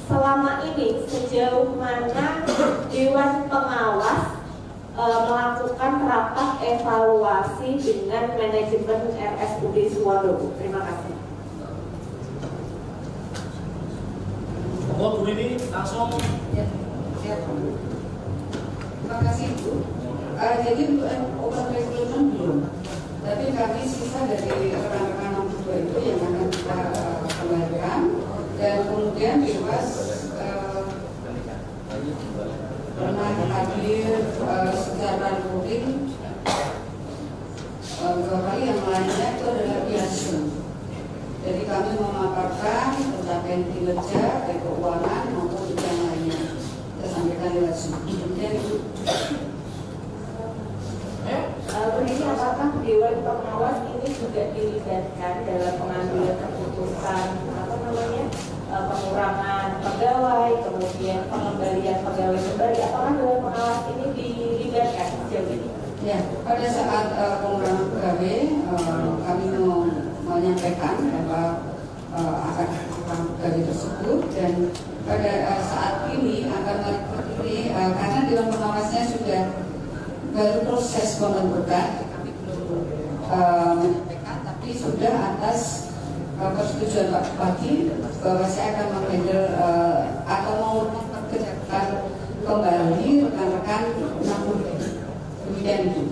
selama ini sejauh mana Dewan Pengawas melakukan rapat evaluasi dengan manajemen RSUD Suwondo? Terima kasih. Bu Rini langsung. Ya, siap. Terima kasih Bu. Jadi open recruitment belum, tapi kami sisa dari rekan-rekan 62 itu yang akan kita kembalikan, dan kemudian bebas pernah hadir secara rutin 2 kali, yang lainnya itu adalah biasa. Jadi kami memaparkan pencapaian kinerja baik keuangan maupun yang lainnya. Kita sampaikan lewat Zoom. Kemudian itu. Begini, apakah Dewan Pengawas ini juga dilibatkan dalam pengambilan keputusan pengurangan pegawai, kemudian pengembalian pegawai kembali? Apakah Dewan Pengawas ini dilibatkan sejauh ini? Ya, pada saat pengurangan pegawai kami menyampaikan bahwa akan pengurangan pegawai tersebut, dan pada saat ini akan mengikuti karena Dewan Pengawasnya sudah baru proses pembentukan, kami belum menyampaikan, tapi sudah atas persetujuan Pak Bupati bahwa saya akan menghandle atau mau mempekerjakan kembali rekan-rekan 60. Demikian itu.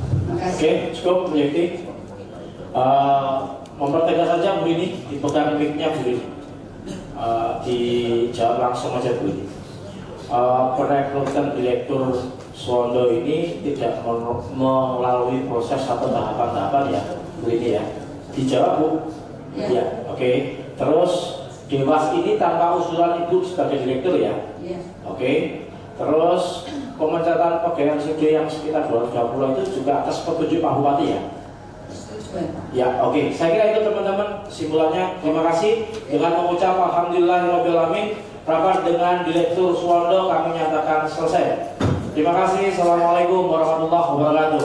Terima kasih. Oke, cukup Bu Yekti. Mempertegas saja Bu ini, dipegang mic-nya Bu ini. Dijawab langsung aja Bu ini. Perekrutan Direktur Suwondo ini tidak melalui proses atau tahapan-tahapan ya Bu ini ya. Dijawab Bu? Ya. Oke. Terus Dewas ini tanpa usulan Ibu sebagai direktur ya? Iya. Oke. Terus pemecatan pegawai CG yang sekitar 220 itu juga atas petunjuk Pak Bupati ya? Ya, oke. Saya kira itu teman-teman kesimpulannya. Terima kasih. Dengan mengucap alhamdulillahirobbilalamin, rapat dengan Direktur Suwondo kami nyatakan selesai. Terima kasih. Assalamualaikum warahmatullahi wabarakatuh.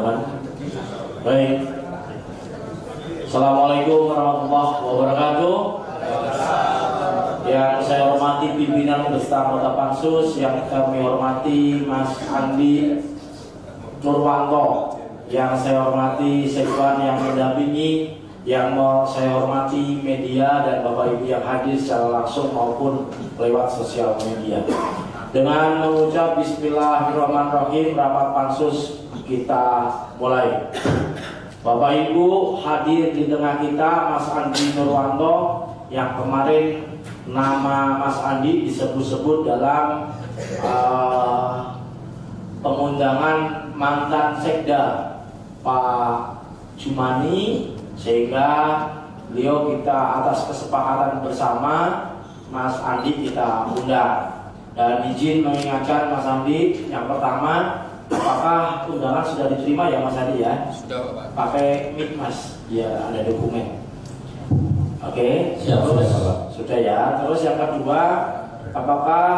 teman-teman. Baik. Assalamualaikum warahmatullahi wabarakatuh. Yang saya hormati pimpinan beserta anggota Pansus, yang kami hormati Mas Andi Nurwanto, yang saya hormati Sekwan yang mendampingi, yang saya hormati media dan Bapak Ibu yang hadir secara langsung maupun lewat sosial media. Dengan mengucap Bismillahirrahmanirrahim, rapat Pansus kita mulai. Bapak Ibu hadir di tengah kita Mas Andi Nurwanto, yang kemarin nama Mas Andi disebut-sebut dalam pengundangan mantan Sekda Pak Jumani, sehingga beliau kita atas kesepakatan bersama Mas Andi kita undang. Dan izin mengingatkan Mas Andi, yang pertama, apakah undangan sudah diterima ya Mas Andi ya? Sudah Pak. Pakai mic Mas, ya ada dokumen. Oke, siap, sudah ya. Terus yang kedua, apakah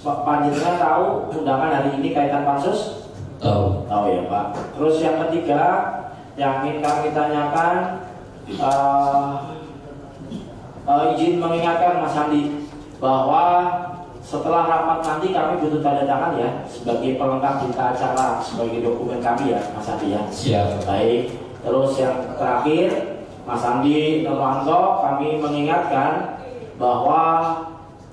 Pak Panjenengan tahu undangan hari ini kaitan Pansus? Tahu. Tahu ya Pak. Terus yang ketiga, yang ingin kami tanyakan, izin mengingatkan Mas Andi bahwa setelah rapat nanti kami butuh tanda tangan ya sebagai pelengkap berita acara, sebagai dokumen kami ya Mas Andi ya. Siap. Baik. Terus yang terakhir, Mas Andi Nurwanto, kami mengingatkan bahwa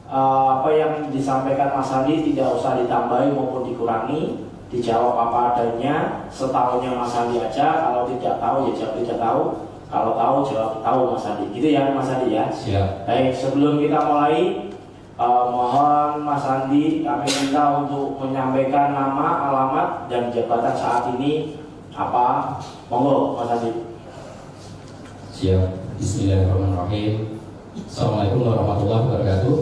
apa yang disampaikan Mas Andi tidak usah ditambahi maupun dikurangi, dijawab apa adanya, setahunya Mas Andi aja. Kalau tidak tahu ya jawab tidak tahu, kalau tahu jawab tahu Mas Andi. Gitu ya Mas Andi ya. Siap. Baik, sebelum kita mulai, mohon Mas Andi kami minta untuk menyampaikan nama, alamat, dan jabatan saat ini apa. Monggo Mas Andi. Siap. Bismillahirrahmanirrahim. Assalamualaikum warahmatullahi wabarakatuh.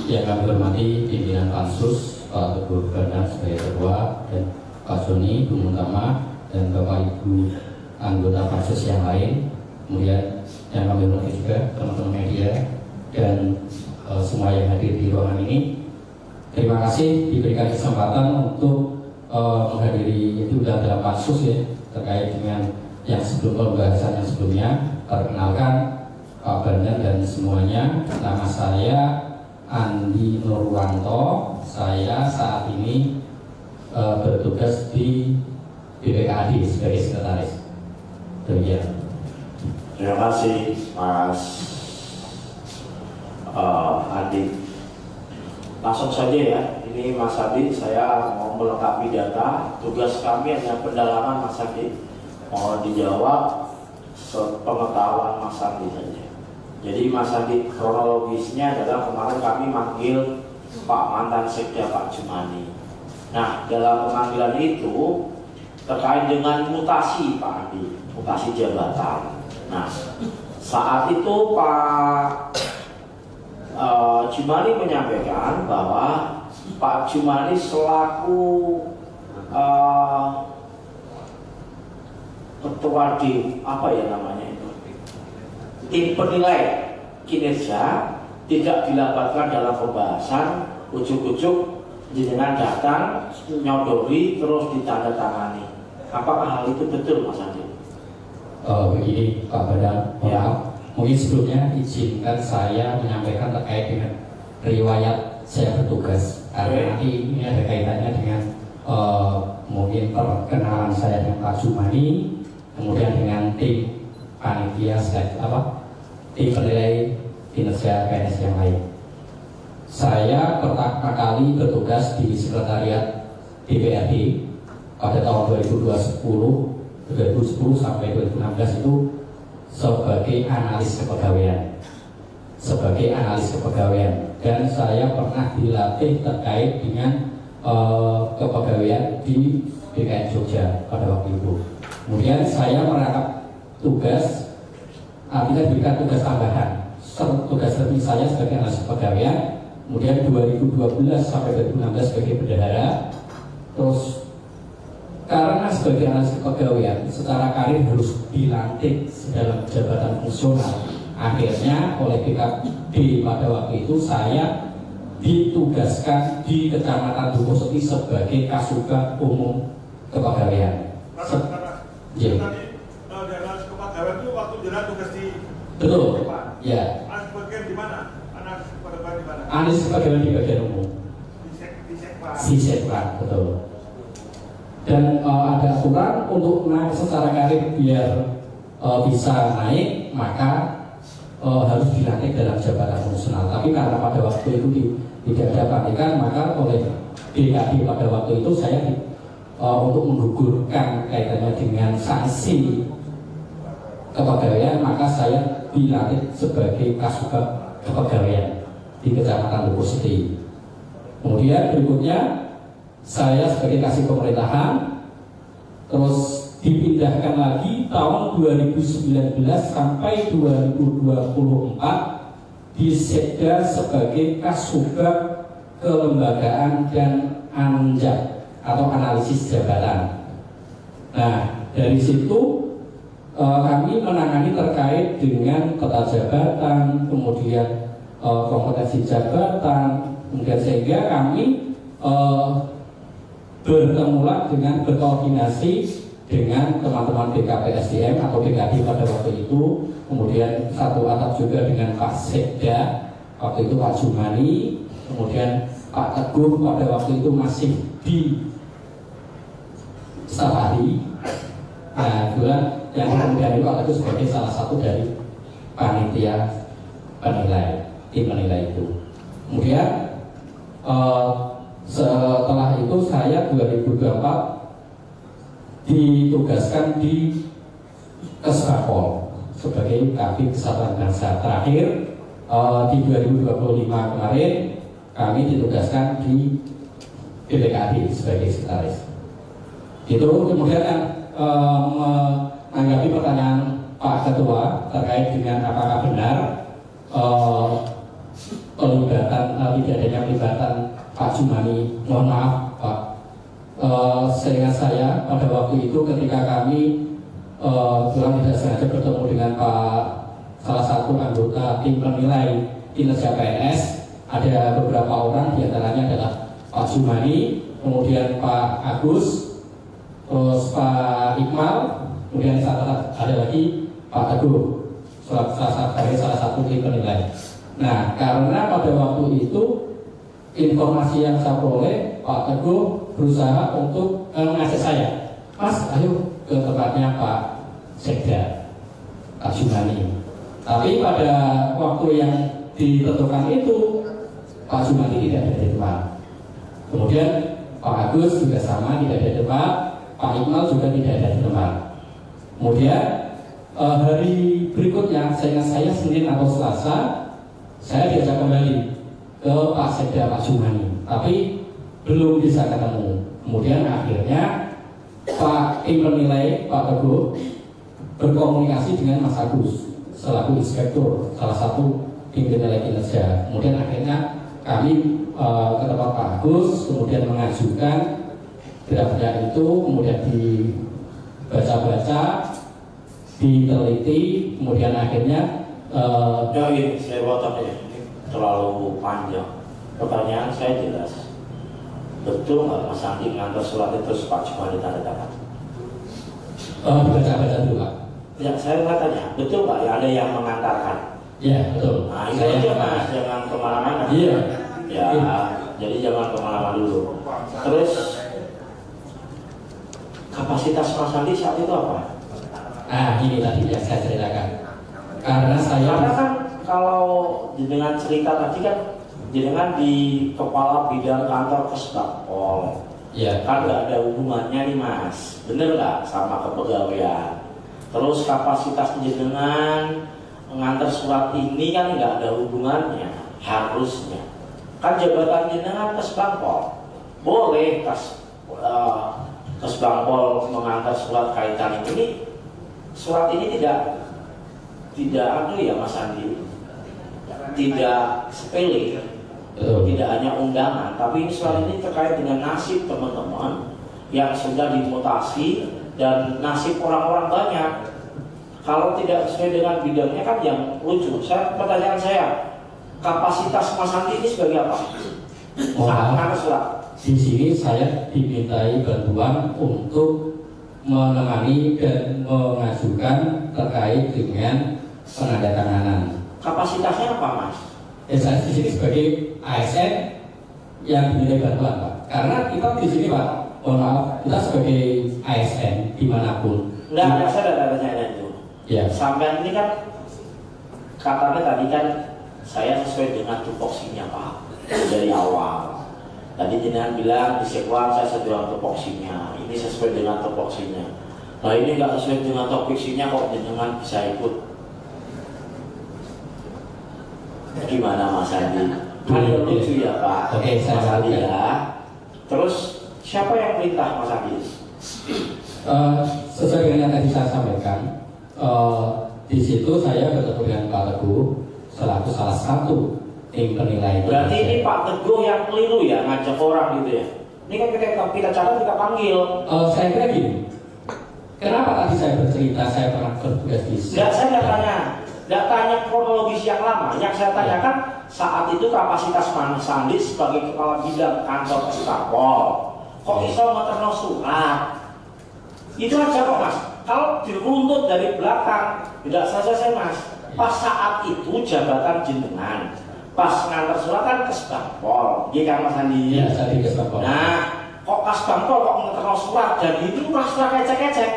Yang kami hormati pimpinan Pansus, Pak Teguh Bernard sebagai ketua, dan Pak Joni, Bu Muntama, dan Bapak Ibu anggota Pansus yang lain. Kemudian yang kami hormati juga teman-teman media dan semua yang hadir di ruangan ini. Terima kasih diberikan kesempatan untuk menghadiri itu dalam Pansus ya, terkait dengan yang sebelum pembahasan yang sebelumnya. Perkenalkan Pak Bernard dan semuanya, nama saya Andi Nurwanto. Saya saat ini bertugas di BPKAD sebagai sekretaris. Demikian. Terima kasih Mas Andi. Langsung saja ya, ini Mas Andi, saya mau melengkapi data. Tugas kami hanya pendalaman Mas Andi. Mohon dijawab sepengetahuan Mas Andi saja. Jadi Mas Andi, kronologisnya adalah kemarin kami manggil Pak mantan Sekda Pak Jumani. Nah, dalam pemanggilan itu terkait dengan mutasi Pak Andi, mutasi jabatan. Nah, saat itu Pak Jumani menyampaikan bahwa Pak Jumani selaku ketua di apa ya namanya itu, tim penilai kinerja, tidak dilabatkan dalam pembahasan, ujuk-ujuk jenengan datang nyodori terus ditandatangani. Apakah hal itu betul Mas Andi? Begini Pak Badan, ya. Mungkin sebelumnya izinkan saya menyampaikan terkait dengan riwayat saya bertugas, karena nanti ini ada kaitannya dengan mungkin perkenalan saya dengan Pak Jumani, kemudian dengan tim panitia tim penilai kinerja PNS yang lain. Saya pertama kali bertugas di sekretariat DPRD pada tahun 2010 sampai 2016 itu sebagai analis kepegawaian, dan saya pernah dilatih terkait dengan kepegawaian di DKN Jogja pada waktu itu. Kemudian saya merangkap tugas, artinya diberikan tugas tambahan, tugas resmi saya sebagai analis kepegawaian. Kemudian 2012 sampai 2016 sebagai bendahara. Terus karena sebagai analis kepegawaian secara karir harus dilantik dalam jabatan fungsional, akhirnya oleh BKD pada waktu itu saya ditugaskan di Kecamatan Dukuseti sebagai Kasubag Umum kepegawaian. Tadi dana kepegawaian itu waktu jalan tugas di betul, ya. Anak bagian di mana? Anak kepegawaian di mana? Anis kepegawaian di bagian umum. Di sektor, betul. Dan ada aturan untuk naik secara karir biar bisa naik, maka harus dilantik dalam jabatan fungsional. Tapi karena pada waktu itu tidak ada pelantikan, maka oleh DKD pada waktu itu saya untuk menggugurkan kaitannya dengan sanksi kepegawaian, maka saya dilantik sebagai kasubag kepegawaian di Kecamatan Dukuh Seti. Kemudian berikutnya saya sebagai kasih pemerintahan, terus dipindahkan lagi tahun 2019 sampai 2024 di Sekda sebagai kasubag kelembagaan dan anjak atau analisis jabatan. Nah, dari situ kami menangani terkait dengan peta jabatan, kemudian kompetensi jabatan, kemudian sehingga kami bertemulah dengan berkoordinasi dengan teman-teman BKPSDM atau BKD pada waktu itu, kemudian satu atap juga dengan Pak Sekda waktu itu Pak Jumani, kemudian Pak Teguh pada waktu itu masih di Safari. Nah, kemudian yang kemudian itu Pak Teguh sebagai salah satu dari panitia penilai, tim penilai itu. Kemudian setelah itu saya 2024 ditugaskan di Kesbangpol sebagai Kabid Kesatuan Bangsa. Terakhir di 2025 kemarin kami ditugaskan di BPKD sebagai sekretaris. Itu kemudian yang menanggapi pertanyaan Pak Ketua terkait dengan apakah benar pelibatan tidak adanya pelibatan Pak Jumani. Mohon maaf Pak, seingat saya pada waktu itu ketika kami pulang tidak sengaja bertemu dengan salah satu anggota tim penilai kinerja PNS, ada beberapa orang diantaranya adalah Pak Jumani, kemudian Pak Agus, terus Pak Iqmal, kemudian ada lagi Pak Teguh, salah satu tim penilai. Nah, karena pada waktu itu informasi yang saya peroleh, Pak Teguh berusaha untuk mengajak saya, Mas, ayo ke tempatnya Pak Sekda, Pak Jumani. Tapi pada waktu yang ditentukan itu, Pak Jumani tidak ada di tempat. Kemudian Pak Agus juga sama, tidak ada di tempat. Pak Iqmal juga tidak ada di tempat. Kemudian hari berikutnya, saya Senin atau Selasa, saya diajak kembali ke Pak Sekda Pak Jumani, tapi belum bisa ketemu. Kemudian akhirnya Pak tim penilai Pak Teguh berkomunikasi dengan Mas Agus selaku inspektur, salah satu tim penilai kinerja. Kemudian akhirnya kami ke tempat Pak Agus, kemudian mengajukan draftnya itu, kemudian dibaca-baca, diteliti, kemudian akhirnya saya potong ya, terlalu panjang. Pertanyaan saya jelas, betul nggak Mas Andi ngantar surat itu Pak Jumani tanda tangan? Dibaca-baca dulu Pak. Ya, saya tanya, betul nggak ya ada yang mengantarkan? Iya betul. Nah itu aja Mas, jangan kemana-mana. Iya. Ya, jadi jangan kemana-mana dulu. Terus kapasitas Mas Andi saat itu apa? Ini tadi yang saya ceritakan. Karena kan kalau dengan cerita tadi kan jenengan di kepala bidang kantor Kesbangpol, ya kan nggak ada hubungannya nih Mas, bener nggak sama kepegawaian? Terus kapasitas jenengan mengantar surat ini kan nggak ada hubungannya, harusnya kan jabatan jenengan Kesbangpol, boleh Kesbangpol mengantar surat kaitan ini. Surat ini tidak ya Mas Andi, tidak sepele, tidak hanya undangan, tapi surat ini terkait dengan nasib teman-teman yang sudah dimutasi dan nasib orang-orang banyak. Kalau tidak sesuai dengan bidangnya kan yang lucu. Pertanyaan saya, kapasitas Mas Andi ini sebagai apa? Di sini saya dimintai bantuan untuk menangani dan mengajukan terkait dengan penandatanganan. Kapasitasnya apa, Mas? Saya di sini sebagai ASN yang dimintai bantuan, Pak. Karena kita di sini, Pak, mohon maaf, kita sebagai ASN dimanapun. Enggak, saya ada tanya itu. Ya. Sampai ini kan katanya tadi kan saya sesuai dengan tupoksinya, Pak, dari awal. Tadi jenengan bilang di Sekwang saya sesuai dengan tupoksinya, ini sesuai dengan tupoksinya. Nah ini nggak sesuai dengan tupoksinya kok jenengan bisa ikut. Gimana Mas Andi? Ada lucu ya Pak? Oke, Mas Andi ya. Terus siapa yang perintah Mas Andi? Sesuai dengan yang tadi saya sampaikan, di situ saya bertemu dengan Pak Teguh selaku salah satu tim penilai. Berarti ini Pak Teguh yang keliru ya ngajak orang gitu ya? Ini kan kita cara kita panggil. Saya kira gini, kenapa tadi saya bercerita saya pernah bertugas di sini? Saya nggak tanya kronologis yang lama. Yang saya tanyakan saat itu kapasitas Mas Andi sebagai kepala bidang kantor Eskapol. Kok bisa ngeterno surat? Itu aja kok Mas. Kalau diruntut dari belakang, tidak selesai Mas. Pas saat itu jabatan jenengan, pas ngantar surat kan ke Eskapol, iya kan Mas Andi? Iya, saya di Eskapol. Nah, kok Eskapol kok ngeterno surat? Jadi itu surat kecek-kecek.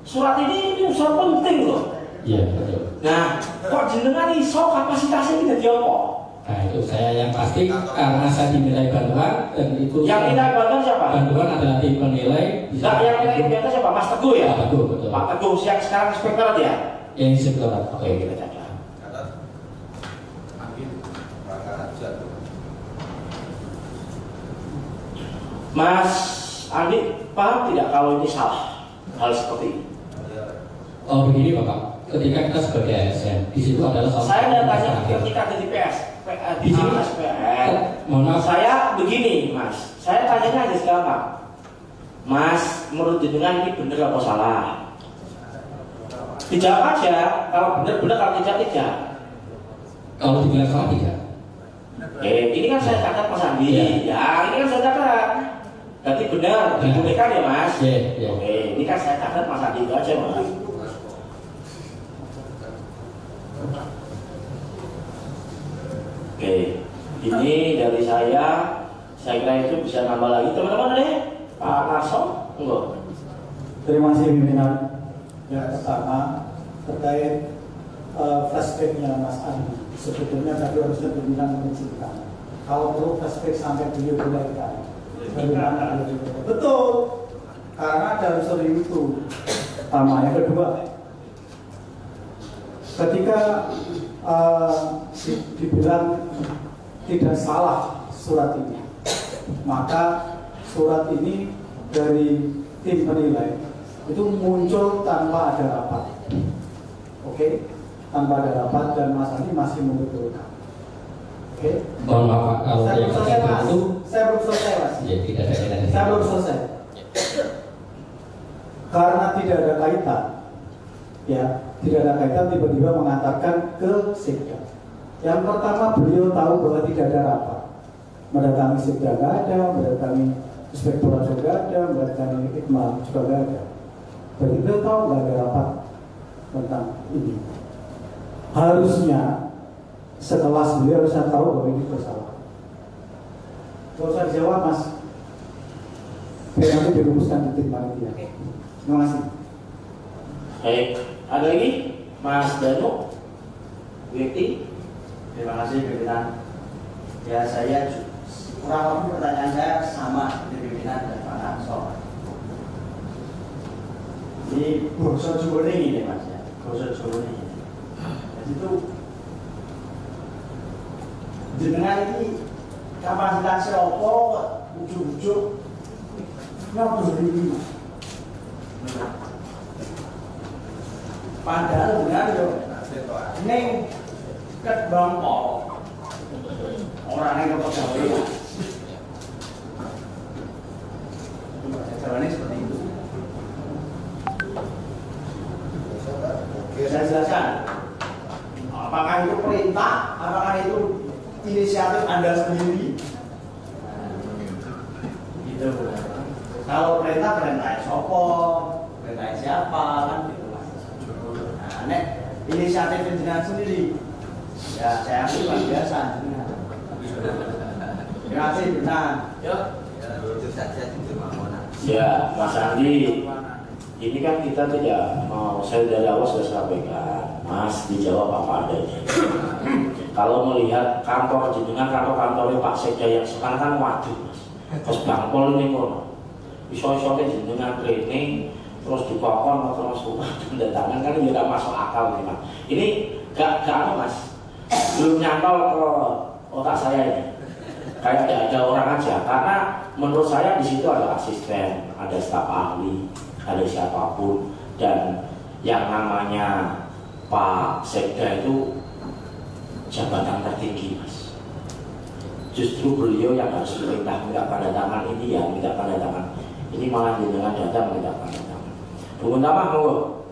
Surat ini urusan penting loh. Iya betul. Nah, kok jenengan iso kapasitasnya tidak apa? Nah itu saya yang pasti karena saya dimintai bantuan dan itu yang minta bantuan siapa? Bantuan adalah tim penilai. Nah, yang minta bantuan siapa? Mas Teguh ya? Pak Teguh, betul. Pak Teguh yang sekarang inspektorat ya? Yang inspektorat. Oke, kita catat. Mas Andi paham tidak kalau ini salah hal seperti ini? Oh begini Bapak. Ketika kita sebagai ASN, di situ adalah saya tidak tanya ketika jadi PS, di sini Mas PS. Saya begini Mas, saya tanyanya aja sekarang Pak. Mas, menurut jenengan ini benar apa salah? Dijawab aja, kalau benar, kalau tidak. Kalau dibilang salah tidak. Ini kan saya catat Mas Andi, ya ini kan saya catat. Berarti benar, dibuktikan ya Mas. Oke, ini kan saya catat Mas Andi itu aja Mas. Oke, ini dari saya kira itu bisa nambah lagi teman-teman deh. Pak Narso, enggak. Terima kasih pimpinan. Yang pertama terkait flashbacknya Mas Andi. Sebetulnya tadi harusnya pimpinan menunjukkan. Kalau perlu flashback sampai beliau dilahirkan. Bagaimana beliau? Betul. Karena dalam studi itu. Pertama, yang kedua, ketika dibilang tidak salah surat ini, maka surat ini dari tim penilai itu muncul tanpa ada rapat. Oke, tanpa ada rapat dan Mas Andi masih membetulkan. Oke. Mohon maaf kalau saya belum selesai Mas. Saya belum selesai Mas. Ya, tidak ada kaitan. Saya belum selesai. Karena tidak ada kaitan, ya, tidak ada kaitan tiba-tiba mengatakan ke Sekda. Yang pertama beliau tahu bahwa tidak ada rapat. Mendatangi Sekda nggak ada, mendatangi inspektorat juga ada, mendatangi Ikmal juga nggak ada. Berarti beliau tahu nggak ada rapat tentang ini. Harusnya sekelas beliau harusnya tahu bahwa ini bersalah. Kalau usah dijawab Mas, biar nanti dirumuskan di tim panitia. Terima kasih. Baik, ada lagi Mas Danu, Wikti. Terima kasih pimpinan. Ya saya kurang lebih pertanyaan saya sama seperti pimpinan dan Pak Narso. Ini Boso Jumuni ini Mas ya, Boso Jumuni. Jadi itu jenengan ini kapasitasnya apa ujuk-ujuk nyoba ini. Padahal dengan yo ning ket bangko orang yang kepegawaian. Jawabannya seperti itu. Saya jelaskan. Apakah itu perintah? Apakah itu inisiatif Anda sendiri? kalau perintah sopo, perintah siapa kan gitu mas. Nah, nek inisiatif jenengan sendiri, ya saya akui luar biasa. Terima kasih benar. Ya, Mas Andi, ini kan kita tidak mau, saya dari awal sudah sampaikan, Mas dijawab apa adanya. Kalau melihat kantor jenengan, kantornya Pak Sekda yang sekarang kan waduh Mas, terus bangpol ini ngono, iso-isonya jenengan training, terus dikokon, terus mendatangan kan tidak masuk akal nih Mas. Ini gak apa Mas, belum nyantol ke otak saya ini. Kayak tidak ada orang aja, karena menurut saya di situ ada asisten, ada staf ahli, ada siapapun, dan yang namanya Pak Sekda itu jabatan tertinggi Mas. Justru beliau yang harus perintah minta tanda tangan ini ya, minta tanda tangan. Ini malah dengan datang minta tanda tangan. Bung Tama, monggo.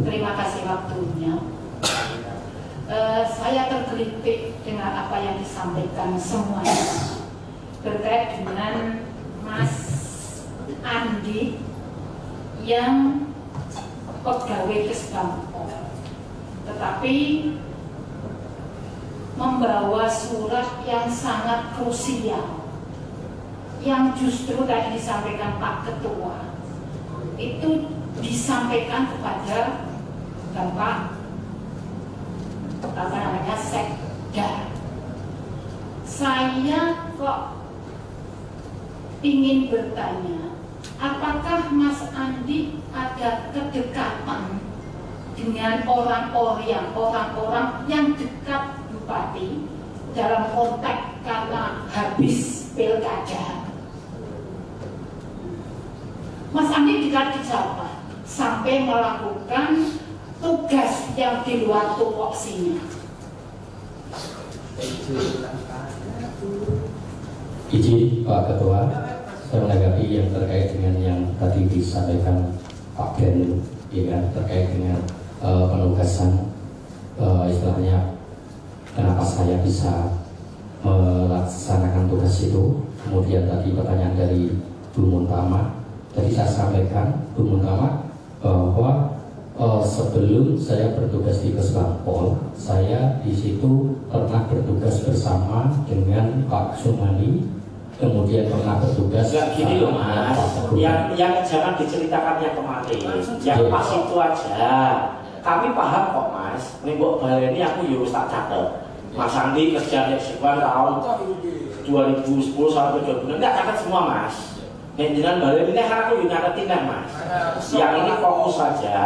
Terima kasih waktunya. Saya tergelitik dengan apa yang disampaikan semuanya terkait dengan Mas Andi yang pegawai Kesbangpol, tetapi membawa surat yang sangat krusial yang justru tadi disampaikan Pak Ketua itu disampaikan kepada Bapak Sekda. Saya kok ingin bertanya, apakah Mas Andi ada kedekatan dengan orang-orang yang dekat Bupati dalam konteks karena habis pilkada? Mas Andi dekat siapa? Sampai melakukan tugas yang di luar tupoksinya. Izin Pak Ketua, saya menanggapi yang terkait dengan yang tadi disampaikan Pak Ben, ya, terkait dengan penugasan, istilahnya kenapa saya bisa melaksanakan tugas itu. Kemudian tadi pertanyaan dari Bu Muntama, tadi saya sampaikan Bu Muntama bahwa sebelum saya bertugas di Kesbangpol, saya di situ pernah bertugas bersama dengan Pak Sumani, kemudian pernah bertugas. Enggak gini loh Mas, yang jangan diceritakan yang kemarin, yang pas itu aja. Kami paham kok Mas, nembok baleni aku yuk tak catet. Mas Andi kerja di Seban tahun 2010 sampai 2000, enggak catat semua Mas. Dengan baleni ini kan aku juga nyatetin Mas. Yang ini fokus saja.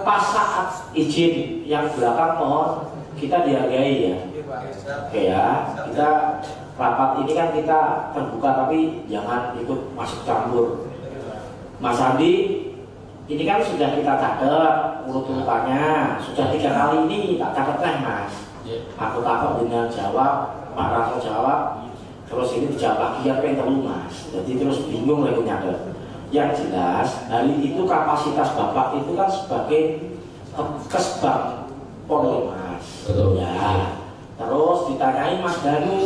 Pas saat izin yang belakang mohon kita dihargai ya. Oke ya, kita rapat ini kan kita terbuka tapi jangan ikut masuk campur. Mas Andi, ini kan sudah kita catat urut-urutannya, sudah 3 kali ini tak catat Mas. Aku takut dengan jawab, Pak Raso jawab. Terus ini dijawab lagi apa yang terlalu Mas, jadi terus bingung lagi nyadar. Yang jelas hari itu kapasitas Bapak itu kan sebagai Kesbangpol Mas. Betul ya. Terus ditanyai Mas Danu,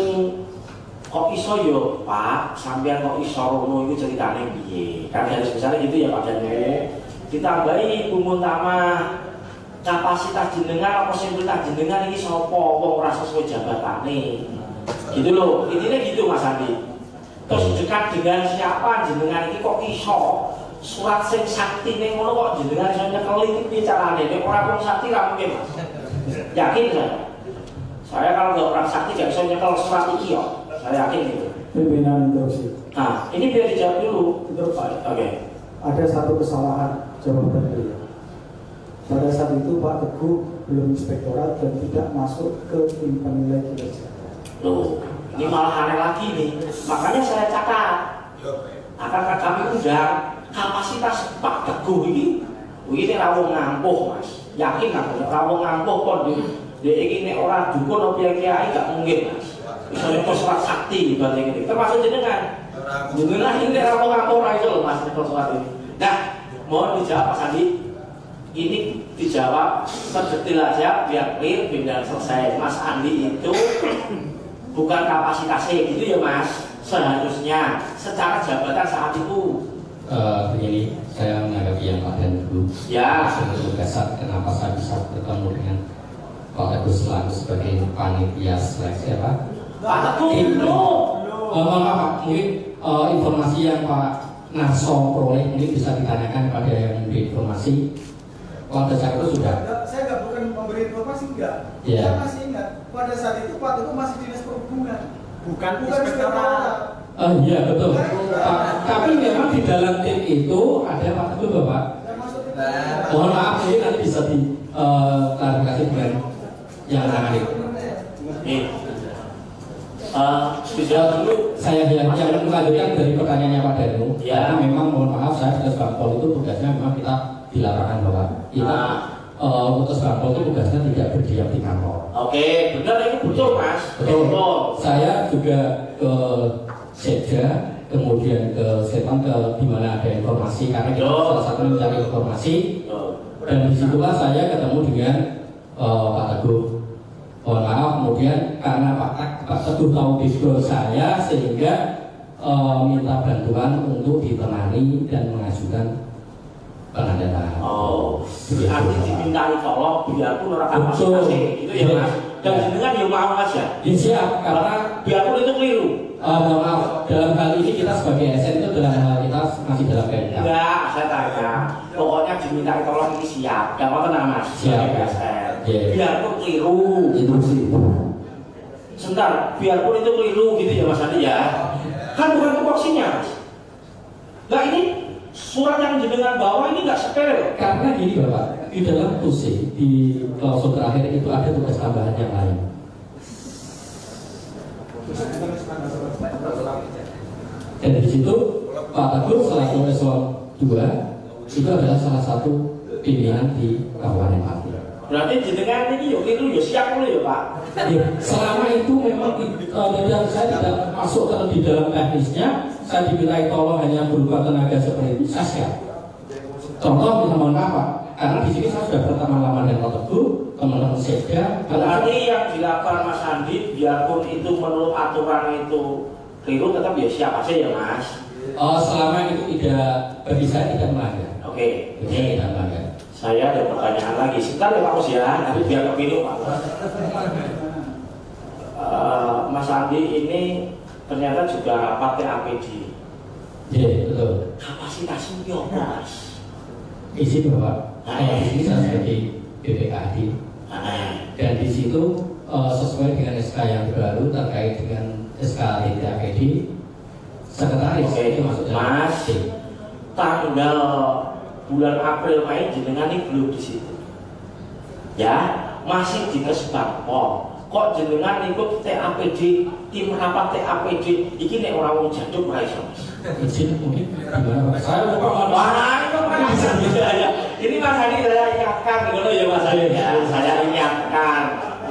kok iso yo Pak, sampean kok iso rono itu ceritanya piye? Kan harus misalnya gitu ya Pak Danu. Ditambahi Bu Muntama, kapasitas jenengan apa sing perintah jenengan iki sapa wong ora sesuai jabatane. Gitu loh, intinya gitu Mas Andi. Terus dekat dengan siapa jenengan ini kok iso surat sing sakti ning ngono kok jenengan iso nyekel iki piye carane? Nek ora wong sakti ra mungkin Mas. Yakin saya kalau nggak orang sakti nggak bisa nyekel surat iki kok. Saya yakin gitu. Pimpinan interupsi. Nah, ini biar dijawab dulu. Interupsi. Oke. Ada satu kesalahan jawaban beliau. Pada saat itu Pak Teguh belum inspektorat dan tidak masuk ke tim penilai kinerja. Loh, ini malah aneh lagi nih. Makanya saya catat. Akan kami undang kapasitas Pak Teguh ini rawong ngampuh Mas. Yakin aku rawong ngampuh pun dia ini orang dukun atau kiai gak mungkin Mas. Misalnya itu surat sakti dibanding ini. Termasuk jenengan. Jenengan ini rawong ngampuh itu loh Mas itu surat ini. Nah, mohon dijawab Mas Andi. Ini dijawab sedetil aja biar clear, biar selesai. Mas Andi itu bukan kapasitasnya gitu ya Mas. seharusnya secara jabatan saat itu. Begini, saya menanggapi yang Pak Dan dulu. Ya. Penugasan kenapa saya bisa bertemu dengan Pak Teguh selaku sebagai panitia seleksi apa? Pak Teguh maaf, mungkin informasi yang Pak Narso peroleh mungkin bisa ditanyakan pada yang memberi informasi. Pada saat itu sudah. Saya nggak bukan memberi informasi enggak. Yeah. Saya masih ingat pada saat itu Pak Teguh masih dinas perhubungan. Bukan inspektorat. Iya betul. Tapi memang di dalam tim itu ada Pak Teguh Bapak. Mohon maaf ini nanti bisa diklarifikasi dengan yang lain. Bisa dulu saya yang melanjutkan dari pertanyaannya Pak Danu. Ya. Karena memang mohon maaf saya tugas Bangpol itu tugasnya memang kita di lapangan Bapak. Kita tugas Bangpol itu tugasnya tidak berdiam di kantor. Oke, benar itu betul Mas. Betul. Saya juga ke Sekda, kemudian ke Setan ke di mana ada informasi karena kita salah satu mencari informasi. Dan disitulah saya ketemu dengan Pak Teguh. Mohon maaf kemudian karena Pak Teguh tahu background saya sehingga minta bantuan untuk ditemani dan mengajukan penandatangan. Oh, arti dimintai tolong biarpun orang masing-masing itu ya Mas. Dan dengan ya mau aja. Ya siap karena biarpun itu keliru. Mohon maaf dalam hal ini kita sebagai SN itu dalam hal kita masih dalam PMK. Enggak, saya tanya. Pokoknya dimintai tolong ini siap. Gak apa-apa Mas. Siap. Biarpun keliru itu sih. Sebentar, biarpun itu keliru gitu ya Mas Andi ya. Kan bukan tupoksinya Mas. Nah ini surat yang jenengan bawa ini nggak sepele. Karena gini Bapak, di dalam TUSI di klausul terakhir itu ada tugas tambahan yang lain. Dan di situ Pak Teguh selaku eselon 2 itu adalah salah satu pimpinan di Kabupaten Pati. Berarti jenengan ini yuk itu ya siap dulu ya Pak. Ya, selama itu memang saya tidak masuk di dalam teknisnya, saya dimintai tolong hanya berupa tenaga seperti itu, saya siap. Contoh misalnya apa? Karena di sini saya sudah berteman lama dengan Pak Teguh, teman-teman Sekda. Berarti yang dilakukan Mas Andi, biarpun itu menurut aturan itu keliru, tetap ya siap aja ya Mas. Selama itu tidak bagi saya tidak melanggar. Oke. Ini tidak melanggar. Saya ada pertanyaan lagi. Sebentar ya Pak Mus ya, nanti biar kepilih Pak. Mas Andi ini ternyata juga rapat TAPD. Iya betul. Kapasitasnya apa Mas? Di sini Bapak. Di sini saya sebagai BPKD. Dan di situ sesuai dengan SK yang baru terkait dengan SK TAPD, sekretaris itu masuk dalam Mas. Tanggal bulan April Mei jenengan ini belum di situ. Ya, masih di Kesbangpol. Kok jenengan ikut TAPD, tim rapat TAPD iki nek ora wong jaduk ora iso. Izin mungkin gimana Pak? Saya lupa Wah, itu kan bisa ya. Ini Mas Adi saya ingatkan ngono ya Mas Adi ya. Saya ingatkan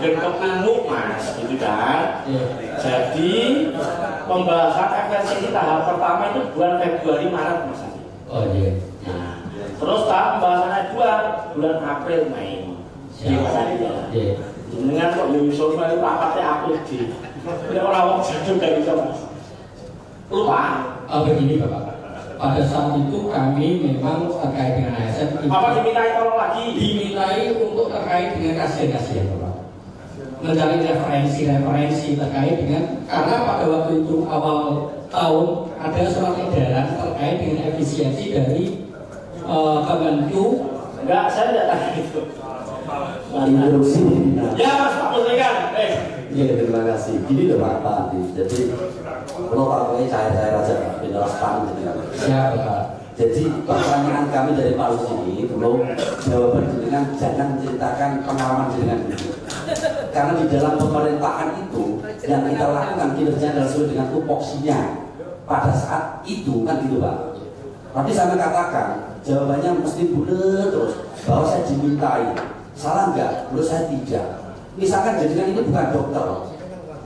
dan kepinguk Mas, gitu kan. Jadi pembahasan FSC tahap pertama itu bulan Februari Maret Mas Adi. Oh iya. Nah, terus tahap pembahasannya 2 bulan April Mei. Iya Mas Adi ya. Dengan kok yang bisa itu rapatnya APD. Ini orang jadul gak bisa Mas. Lupa. Begini Bapak. Pada saat itu kami memang terkait dengan ASN. Apa dimintai tolong lagi? Dimintai untuk terkait dengan kasihan Bapak. Mencari referensi terkait dengan karena pada waktu itu awal tahun ada surat edaran terkait dengan efisiensi dari Kemenku. Enggak, saya tidak tanya itu. Interupsi. Ya Mas Pak Muslikan. Iya terima kasih. Gini loh Pak Andi. Jadi kalau Pak Andi cair aja penjelaskan gitu kan. Siap Pak. Jadi pertanyaan kami dari Pak Lus ini belum jawaban jenengan jangan menceritakan pengalaman jenengan dulu. Karena di dalam pemerintahan itu yang kita lakukan kinerja adalah sesuai dengan tupoksinya pada saat itu kan gitu Pak. Tapi saya katakan jawabannya mesti bulat terus bahwa saya dimintai. Salah enggak? Menurut saya tidak. Misalkan jenengan ini bukan dokter,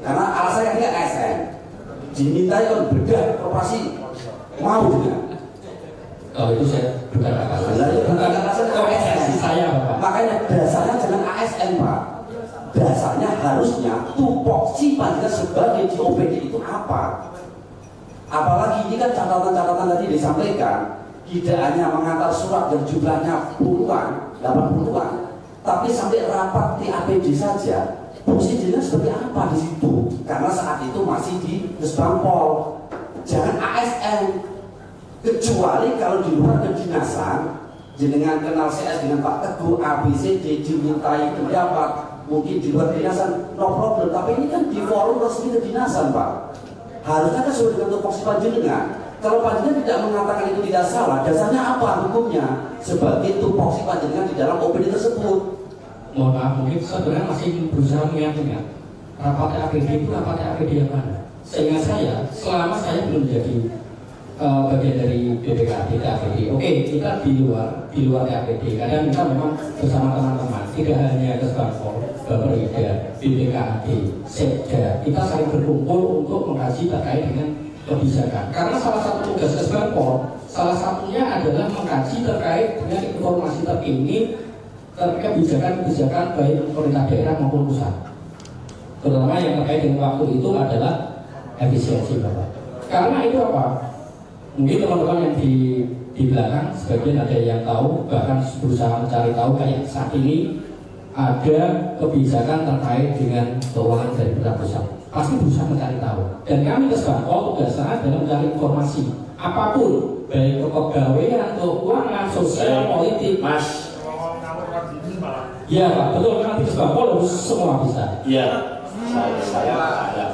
karena alasannya dia ASN, dimintai on bedah operasi mau juga. Oh itu saya bukan alasan. Bukan alasan ASN saya Bapak. Makanya dasarnya jangan ASN Pak. Dasarnya harusnya tupoksi panjenengan sebagai di OPD itu apa? Apalagi ini kan catatan-catatan tadi disampaikan, tidak hanya mengantar surat dan jumlahnya puluhan, 80-an, tapi sampai rapat TAPD saja, fungsi dinas seperti apa di situ? Karena saat itu masih di Kesbangpol, jangan ASN. Kecuali kalau di luar kedinasan, jenengan kenal CS dengan Pak Teguh, ABCD, dimintai pendapat, mungkin di luar kedinasan, no problem. Tapi ini kan di forum resmi kedinasan, Pak. Harusnya kan sudah dengan tupoksi panjenengan. Kalau panjenengan tidak mengatakan itu tidak salah, dasarnya apa hukumnya? Sebagai tupoksi panjenengan di dalam opini tersebut. Mohon maaf, mungkin sebenarnya masih berusaha mengingat rapat APD itu rapat APD yang mana? Seingat saya, selama saya belum menjadi bagian dari BPKAD, APD. Oke, kita di luar APD. Kadang kita memang bersama teman-teman, tidak hanya Kesbangpol, Bapperida, BPKAD, Sekda. Kita saling berkumpul untuk mengkaji terkait dengan kebijakan. Karena salah satu tugas Kesbangpol, salah satunya adalah mengkaji terkait dengan informasi terkini kebijakan-kebijakan baik pemerintah daerah maupun pusat. Terutama yang terkait dengan waktu itu adalah efisiensi, Bapak. Karena itu apa? Mungkin teman-teman yang di belakang sebagian ada yang tahu, bahkan berusaha mencari tahu kayak saat ini ada kebijakan terkait dengan keuangan dari pusat. Pasti berusaha mencari tahu. Dan kami Kesbangpol tugasnya adalah mencari informasi apapun, baik kepegawaian, keuangan, sosial, politik, Mas. Ya Pak, betul, nanti Kesbangpol harus semua bisa. Iya, saya ada.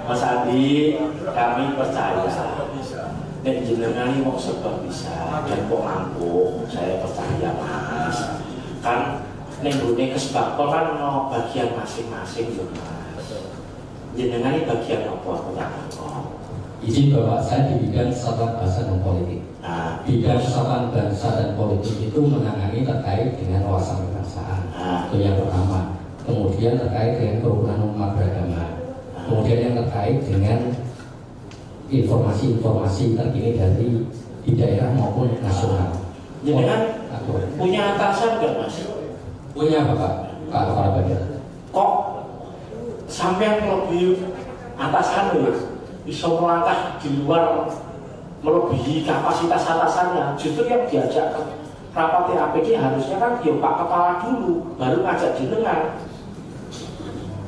Mas Adi, kami percaya dan jenengan ini mau serba bisa dan kok mampu, saya percaya Mas. Kan nenggune Kesbangpol kan no bagian masing-masing loh Mas. Jenengan ini bagian apa aku tak tahu. Izin Bapak, saya di bidang Persatuan Bangsa dan Politik. Bidang Persatuan Bangsa dan Politik itu menangani terkait dengan wawasan kebangsaan. Itu yang pertama. Kemudian terkait dengan kerukunan umat beragama. Kemudian yang terkait dengan informasi-informasi terkini dari di daerah maupun nasional. Jenengan punya atasan nggak Mas? Punya Bapak, Pak Kepala Badan. Kok sampai lebih atasan loh? Bisa melangkah di luar melebihi kapasitas atasannya. Justru yang diajak ke rapat TAPD harusnya kan ya Pak Kepala dulu, baru ngajak jenengan.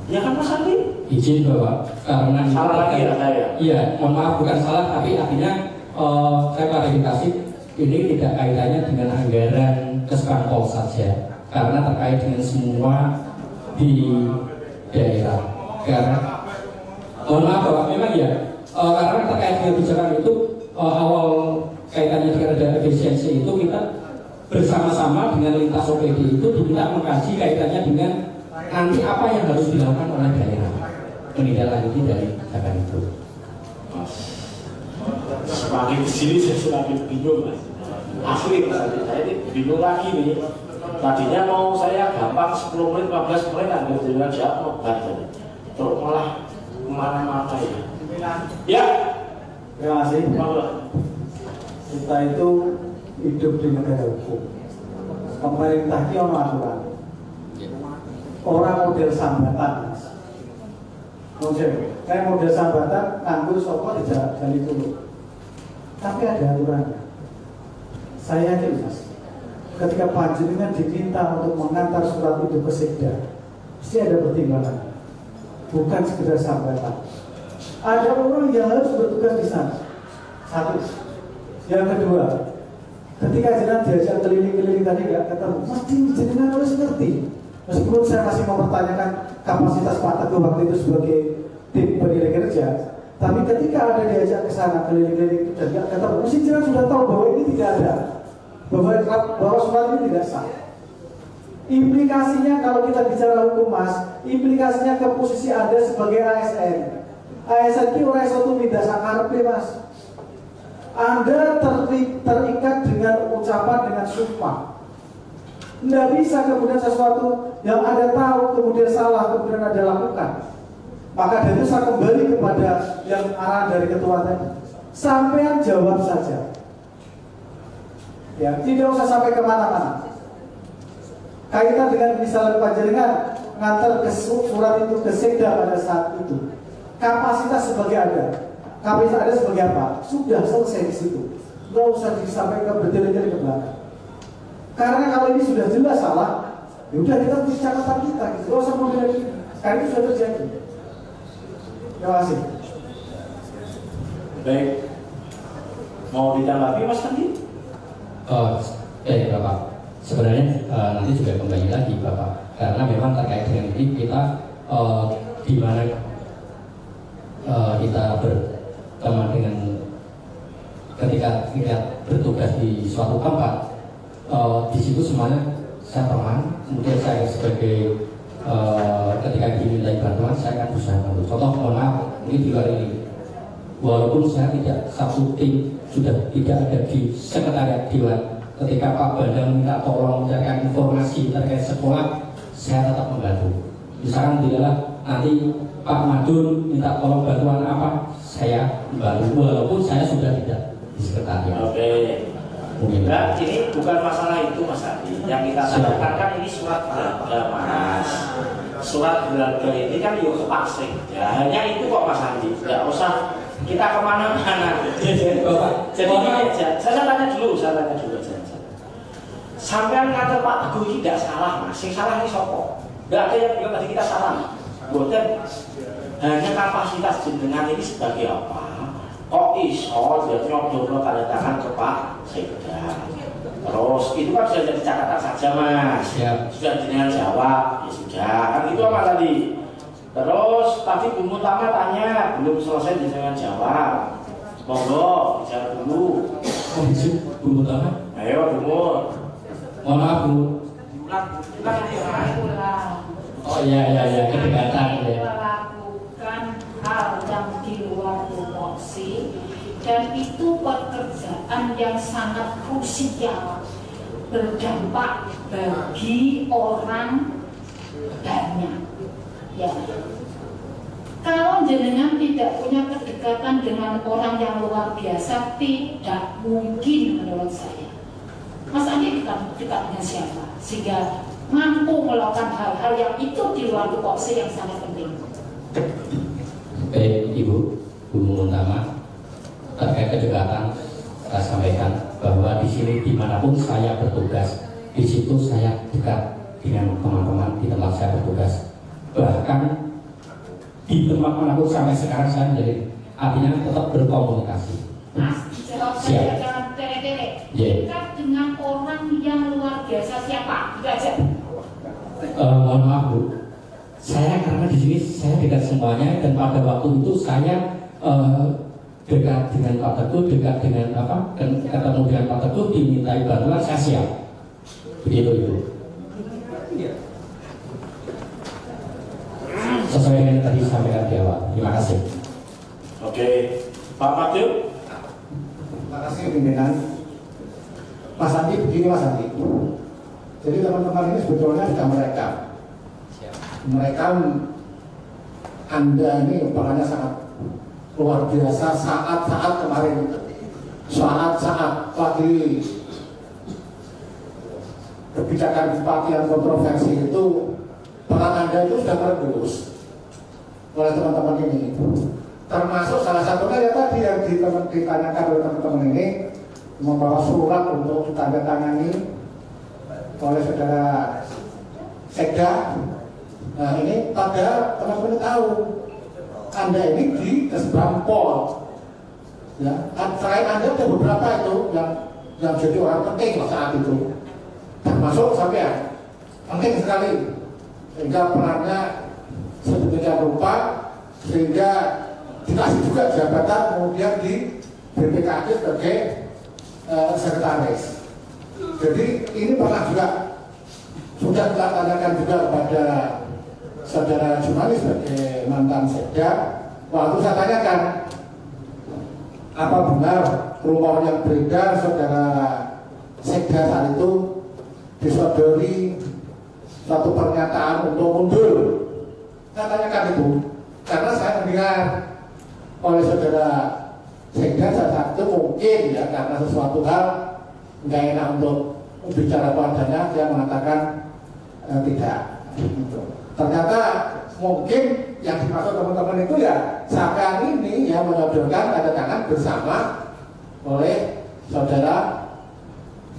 Ya kan Mas Andi? Izin Bapak, karena salah lagi ya saya? Iya, mohon maaf bukan salah, tapi artinya saya klarifikasi ini tidak kaitannya dengan anggaran Kesbangpol saja, karena terkait dengan semua di daerah. Karena mohon maaf Bapak, memang ya karena terkait dengan kebijakan itu awal kaitannya dengan ada efisiensi itu kita bersama-sama dengan lintas OPD itu diminta mengkaji kaitannya dengan nanti apa yang harus dilakukan oleh daerah menindaklanjuti dari kebijakan itu. Mas, semakin kesini saya semakin bingung Mas. Asli Mas, saya ini bingung lagi nih. Tadinya mau saya gampang 10 menit, 15 menit ambil jalan jawab nobar tadi. Terus malah kemana-mana ya. Ya. Terima kasih. Kita itu hidup di negara hukum. Pemerintah itu ono aturan. Orang model sambatan, model sambatan, nganggur sopo di jalan itu. Tapi ada aturannya. Saya yakin Mas, ketika panjenengan diminta untuk mengantar surat itu ke Sekda, pasti ada pertimbangan. Bukan sekedar sambatan. Ada orang yang harus bertugas di sana. Satu. Yang kedua, ketika jenengan diajak keliling-keliling tadi nggak ketemu, mesti jenengan harus ngerti. Meskipun saya masih mempertanyakan kapasitas Pak Teguh waktu itu sebagai tim penilai kerja, tapi ketika ada diajak ke sana keliling-keliling dan nggak ketemu, mesti jenengan sudah tahu bahwa ini tidak ada, bahwa surat ini tidak sah. Implikasinya kalau kita bicara hukum Mas, implikasinya ke posisi Anda sebagai ASN. ASN itu orang suatu minta sakarpe Mas. Anda terikat dengan ucapan, dengan sumpah. Tidak bisa kemudian sesuatu yang Anda tahu kemudian salah kemudian Anda lakukan. Maka dari itu saya kembali kepada yang arahan dari ketua tadi. Sampean jawab saja. Ya, tidak usah sampai kemana-mana. Kaitan dengan misalnya panjenengan ngantar ke surat itu ke Sekda pada saat itu. Kapasitas sebagai ada. Kapasitas ada sebagai apa? Sudah selesai di situ. Nggak usah disampaikan bertele-tele ke belakang. Karena kalau ini sudah jelas salah, ya udah kita tulis catatan kita. Nggak usah membela diri. Karena itu sudah terjadi. Terima kasih. Baik. Mau ditanggapi Mas Andi? Bapak. Sebenarnya nanti juga kembali lagi Bapak. Karena memang terkait dengan ini kita di mana kita berteman dengan ketika bertugas di suatu tempat, di situ semuanya saya teman, kemudian saya sebagai ketika dimintai bantuan saya akan berusaha bantu. Contoh, mohon maaf, ini di luar ini, walaupun saya tidak satu tim, sudah tidak ada di sekretariat Dewan, ketika Pak Bandang minta tolong mencarikan informasi terkait sekolah, saya tetap membantu. Misalkan tidaklah nanti Pak Madun minta tolong bantuan apa, saya membantu, walaupun saya sudah tidak di sekretariat. Oke. Enggak, ini bukan masalah itu Mas Adi. Yang kita tanyakan kan ini surat berharga Mas. Surat berharga ini kan yuk kepaksa. Ya hanya itu kok Mas Adi. Enggak usah kita kemana-mana. Jadi ini aja. Saya tanya dulu aja. Sampean kata Pak Teguh ini tidak salah Mas. Yang salah ini sopo. Enggak ada yang bilang tadi kita salah. Bukan hanya kapasitas jenengan ini sebagai apa? Kok iso dia nyodorno tanda tangan ke Pak Sekda. Terus itu kan sudah jadi catatan saja Mas. Ya. Sudah jenengan jawab, ya sudah. Kan itu apa tadi? Terus tadi Bu Mutama tanya, belum selesai jenengan jawab. Monggo dijawab dulu. Bu Mutama? Ayo Bu Mut. Mohon maaf Bu. Oh iya, kedekatan ya. Melakukan hal yang di luar tupoksi, dan itu pekerjaan yang sangat krusial, berdampak bagi orang banyak. Ya. Kalau jenengan tidak punya kedekatan dengan orang yang luar biasa, tidak mungkin menurut saya. Mas Andi dekat dengan siapa? Sehingga mampu melakukan hal-hal yang itu di luar tupoksi yang sangat penting. Baik Ibu, Bu Muntama, terkait kedekatan saya sampaikan bahwa di sini dimanapun saya bertugas, di situ saya dekat dengan teman-teman di tempat saya bertugas. Bahkan di tempat manapun sampai sekarang saya menjadi artinya tetap berkomunikasi. Mas, jawab saya jangan tele-tele. Dekat dengan orang yang luar biasa siapa? Itu aja. Mohon maaf Bu, saya karena di sini saya dekat semuanya, dan pada waktu itu saya dekat dengan Pak Teguh, dekat dengan apa, dan ketemu dengan Pak Teguh, dimintai bantuan saya siap. Begitu Ibu. Sesuai dengan tadi sampaikan di awal. Terima kasih. Oke, Pak Madu. Terima kasih pimpinan. Mas Andi, begini Mas Andi. Jadi teman-teman ini sebetulnya sudah merekam Anda ini perannya sangat luar biasa saat-saat kemarin, saat-saat lagi kebijakan bupati yang kontroversi itu, peran Anda itu sudah tergerus oleh teman-teman ini. Termasuk salah satunya ya tadi yang ditanyakan oleh teman-teman ini, membawa surat untuk ditandatangani oleh saudara Sekda. Nah ini padahal teman-teman tahu Anda ini di Kesbangpol, ya. Selain Anda ada beberapa itu yang jadi orang penting saat itu, termasuk sampean penting sekali, sehingga perannya sedemikian rupa sehingga dikasih juga jabatan kemudian di BPKD sebagai sekretaris. Jadi ini pernah juga sudah kita tanyakan juga kepada saudara jurnalis sebagai mantan Sekda. Waktu saya tanyakan apa benar rumor yang beredar saudara Sekda saat itu disodori suatu pernyataan untuk mundur. Saya tanyakan itu karena saya mendengar oleh saudara Sekda saat itu mungkin ya karena sesuatu hal nggak enak untuk bicara padanya, dia mengatakan tidak. Ternyata mungkin yang dimaksud teman-teman itu ya sampai ini ya menyodorkan tanda tangan bersama oleh saudara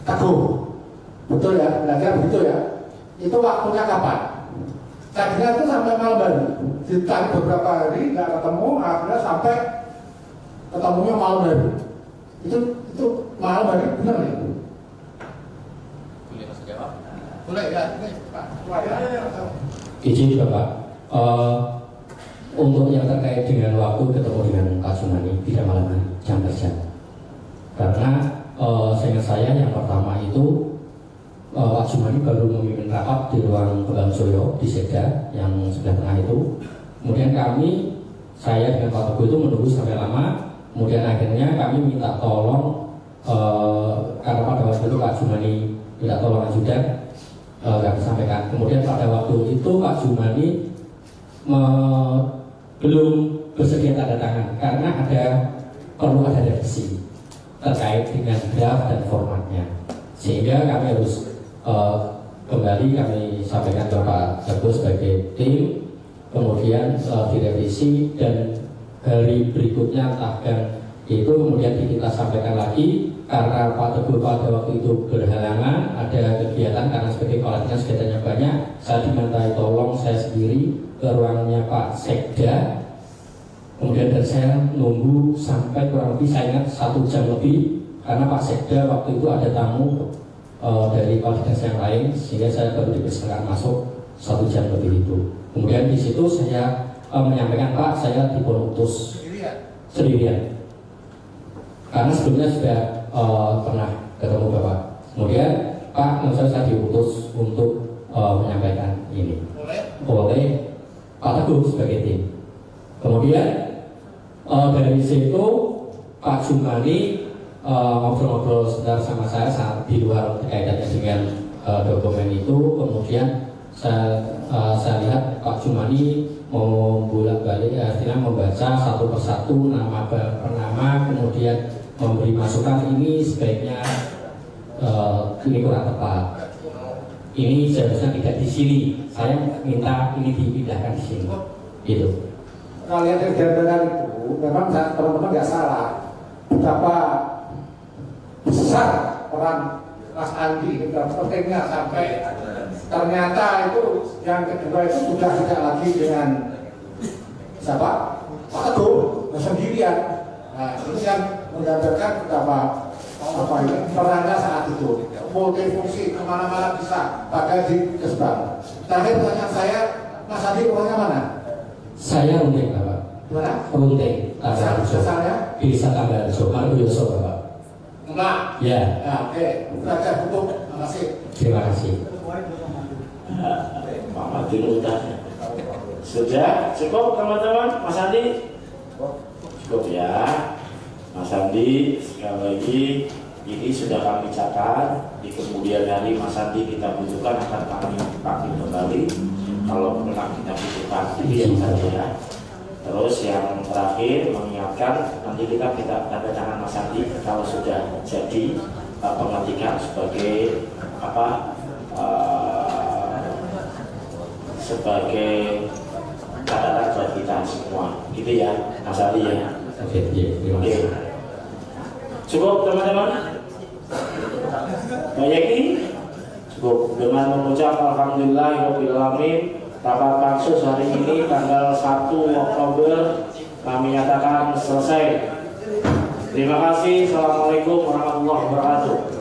Teguh. Betul ya, belajar begitu ya. Itu waktunya kapan? Tadinya itu sampai malam hari, ditarik beberapa hari nggak ketemu, akhirnya sampai ketemunya malam hari. Itu malam hari benar ya? Boleh Mas jawab? Boleh ya, ini Pak. Izin Bapak, untuk yang terkait dengan waktu ketemu dengan Pak Jumani tidak malam hari, jam kerja. Karena seingat saya yang pertama itu Pak Jumani baru memimpin rapat di ruang Kembang Soyo di Sekda yang sebelah tengah itu. Kemudian saya dengan Pak Teguh itu menunggu sampai lama. Kemudian akhirnya kami minta tolong karena pada waktu itu Pak Jumani minta tolong ajudan kami sampaikan. Kemudian pada waktu itu Pak Jumani belum bersedia tanda tangan karena perlu ada revisi terkait dengan draft dan formatnya, sehingga kami harus kembali kami sampaikan ke Pak Teguh sebagai tim, kemudian direvisi dan hari berikutnya entahkan itu kemudian kita sampaikan lagi karena Pak Teguh pada waktu itu berhalangan ada kegiatan karena sebagai kepala dinas kegiatannya banyak. Saya dimintai tolong saya sendiri ke ruangnya Pak Sekda, kemudian dan saya nunggu sampai kurang lebih saya ingat 1 jam lebih karena Pak Sekda waktu itu ada tamu dari kepala dinas yang lain, sehingga saya baru dipersilakan masuk 1 jam lebih itu. Kemudian di situ saya menyampaikan Pak saya diutus sendirian karena sebelumnya sudah pernah ketemu Bapak. Kemudian Pak saya diutus untuk menyampaikan ini oleh Pak Teguh sebagai tim. Kemudian dari situ Pak Jumani ngobrol-ngobrol sebentar sama saya saat di luar kaitannya dengan dokumen itu. Kemudian saya lihat Pak Jumani mau bolak-balik artinya membaca satu persatu nama per nama, kemudian memberi masukan ini sebaiknya ini kurang tepat, ini seharusnya tidak di sini, saya minta ini dipindahkan di sini. Gitu. Kalian yang diadakan itu memang teman-teman nggak salah betapa besar peran Mas Andi dan pentingnya sampai ternyata itu yang kedua itu sudah tidak lagi dengan siapa? Pak Teguh sendirian. Nah ini yang menggambarkan betapa perannya saat itu multifungsi kemana-mana bisa pakai di Kesbang. Terakhir pertanyaan saya, Mas Andi rumahnya mana? Saya Runting Bapak. Mana? Runting. Asalnya? Bisa Tanggal Jokar Yoso Bapak. Enggak. Ya. Ya, oke. Belajar hukum. Terima kasih. Terima kasih. Pak Martin udah. Sudah cukup teman-teman. Mas Andi cukup ya. Mas Andi sekali lagi ini sudah kami catat. Di kemudian hari Mas Andi kita butuhkan akan kami panggil kembali. Kalau pernah kita butuhkan itu saja. Terus yang terakhir mengingatkan nanti kita minta tanda tangan Mas Andi kalau sudah jadi penggantikan sebagai sebagai catatan buat kita semua, gitu ya Mas Andi ya. Oke. Cukup teman-teman. Banyak ini cukup dengan mengucap alhamdulillahirabbil alamin. Rapat pansus hari ini tanggal 1 Oktober kami nyatakan selesai. Terima kasih. Assalamualaikum warahmatullahi wabarakatuh.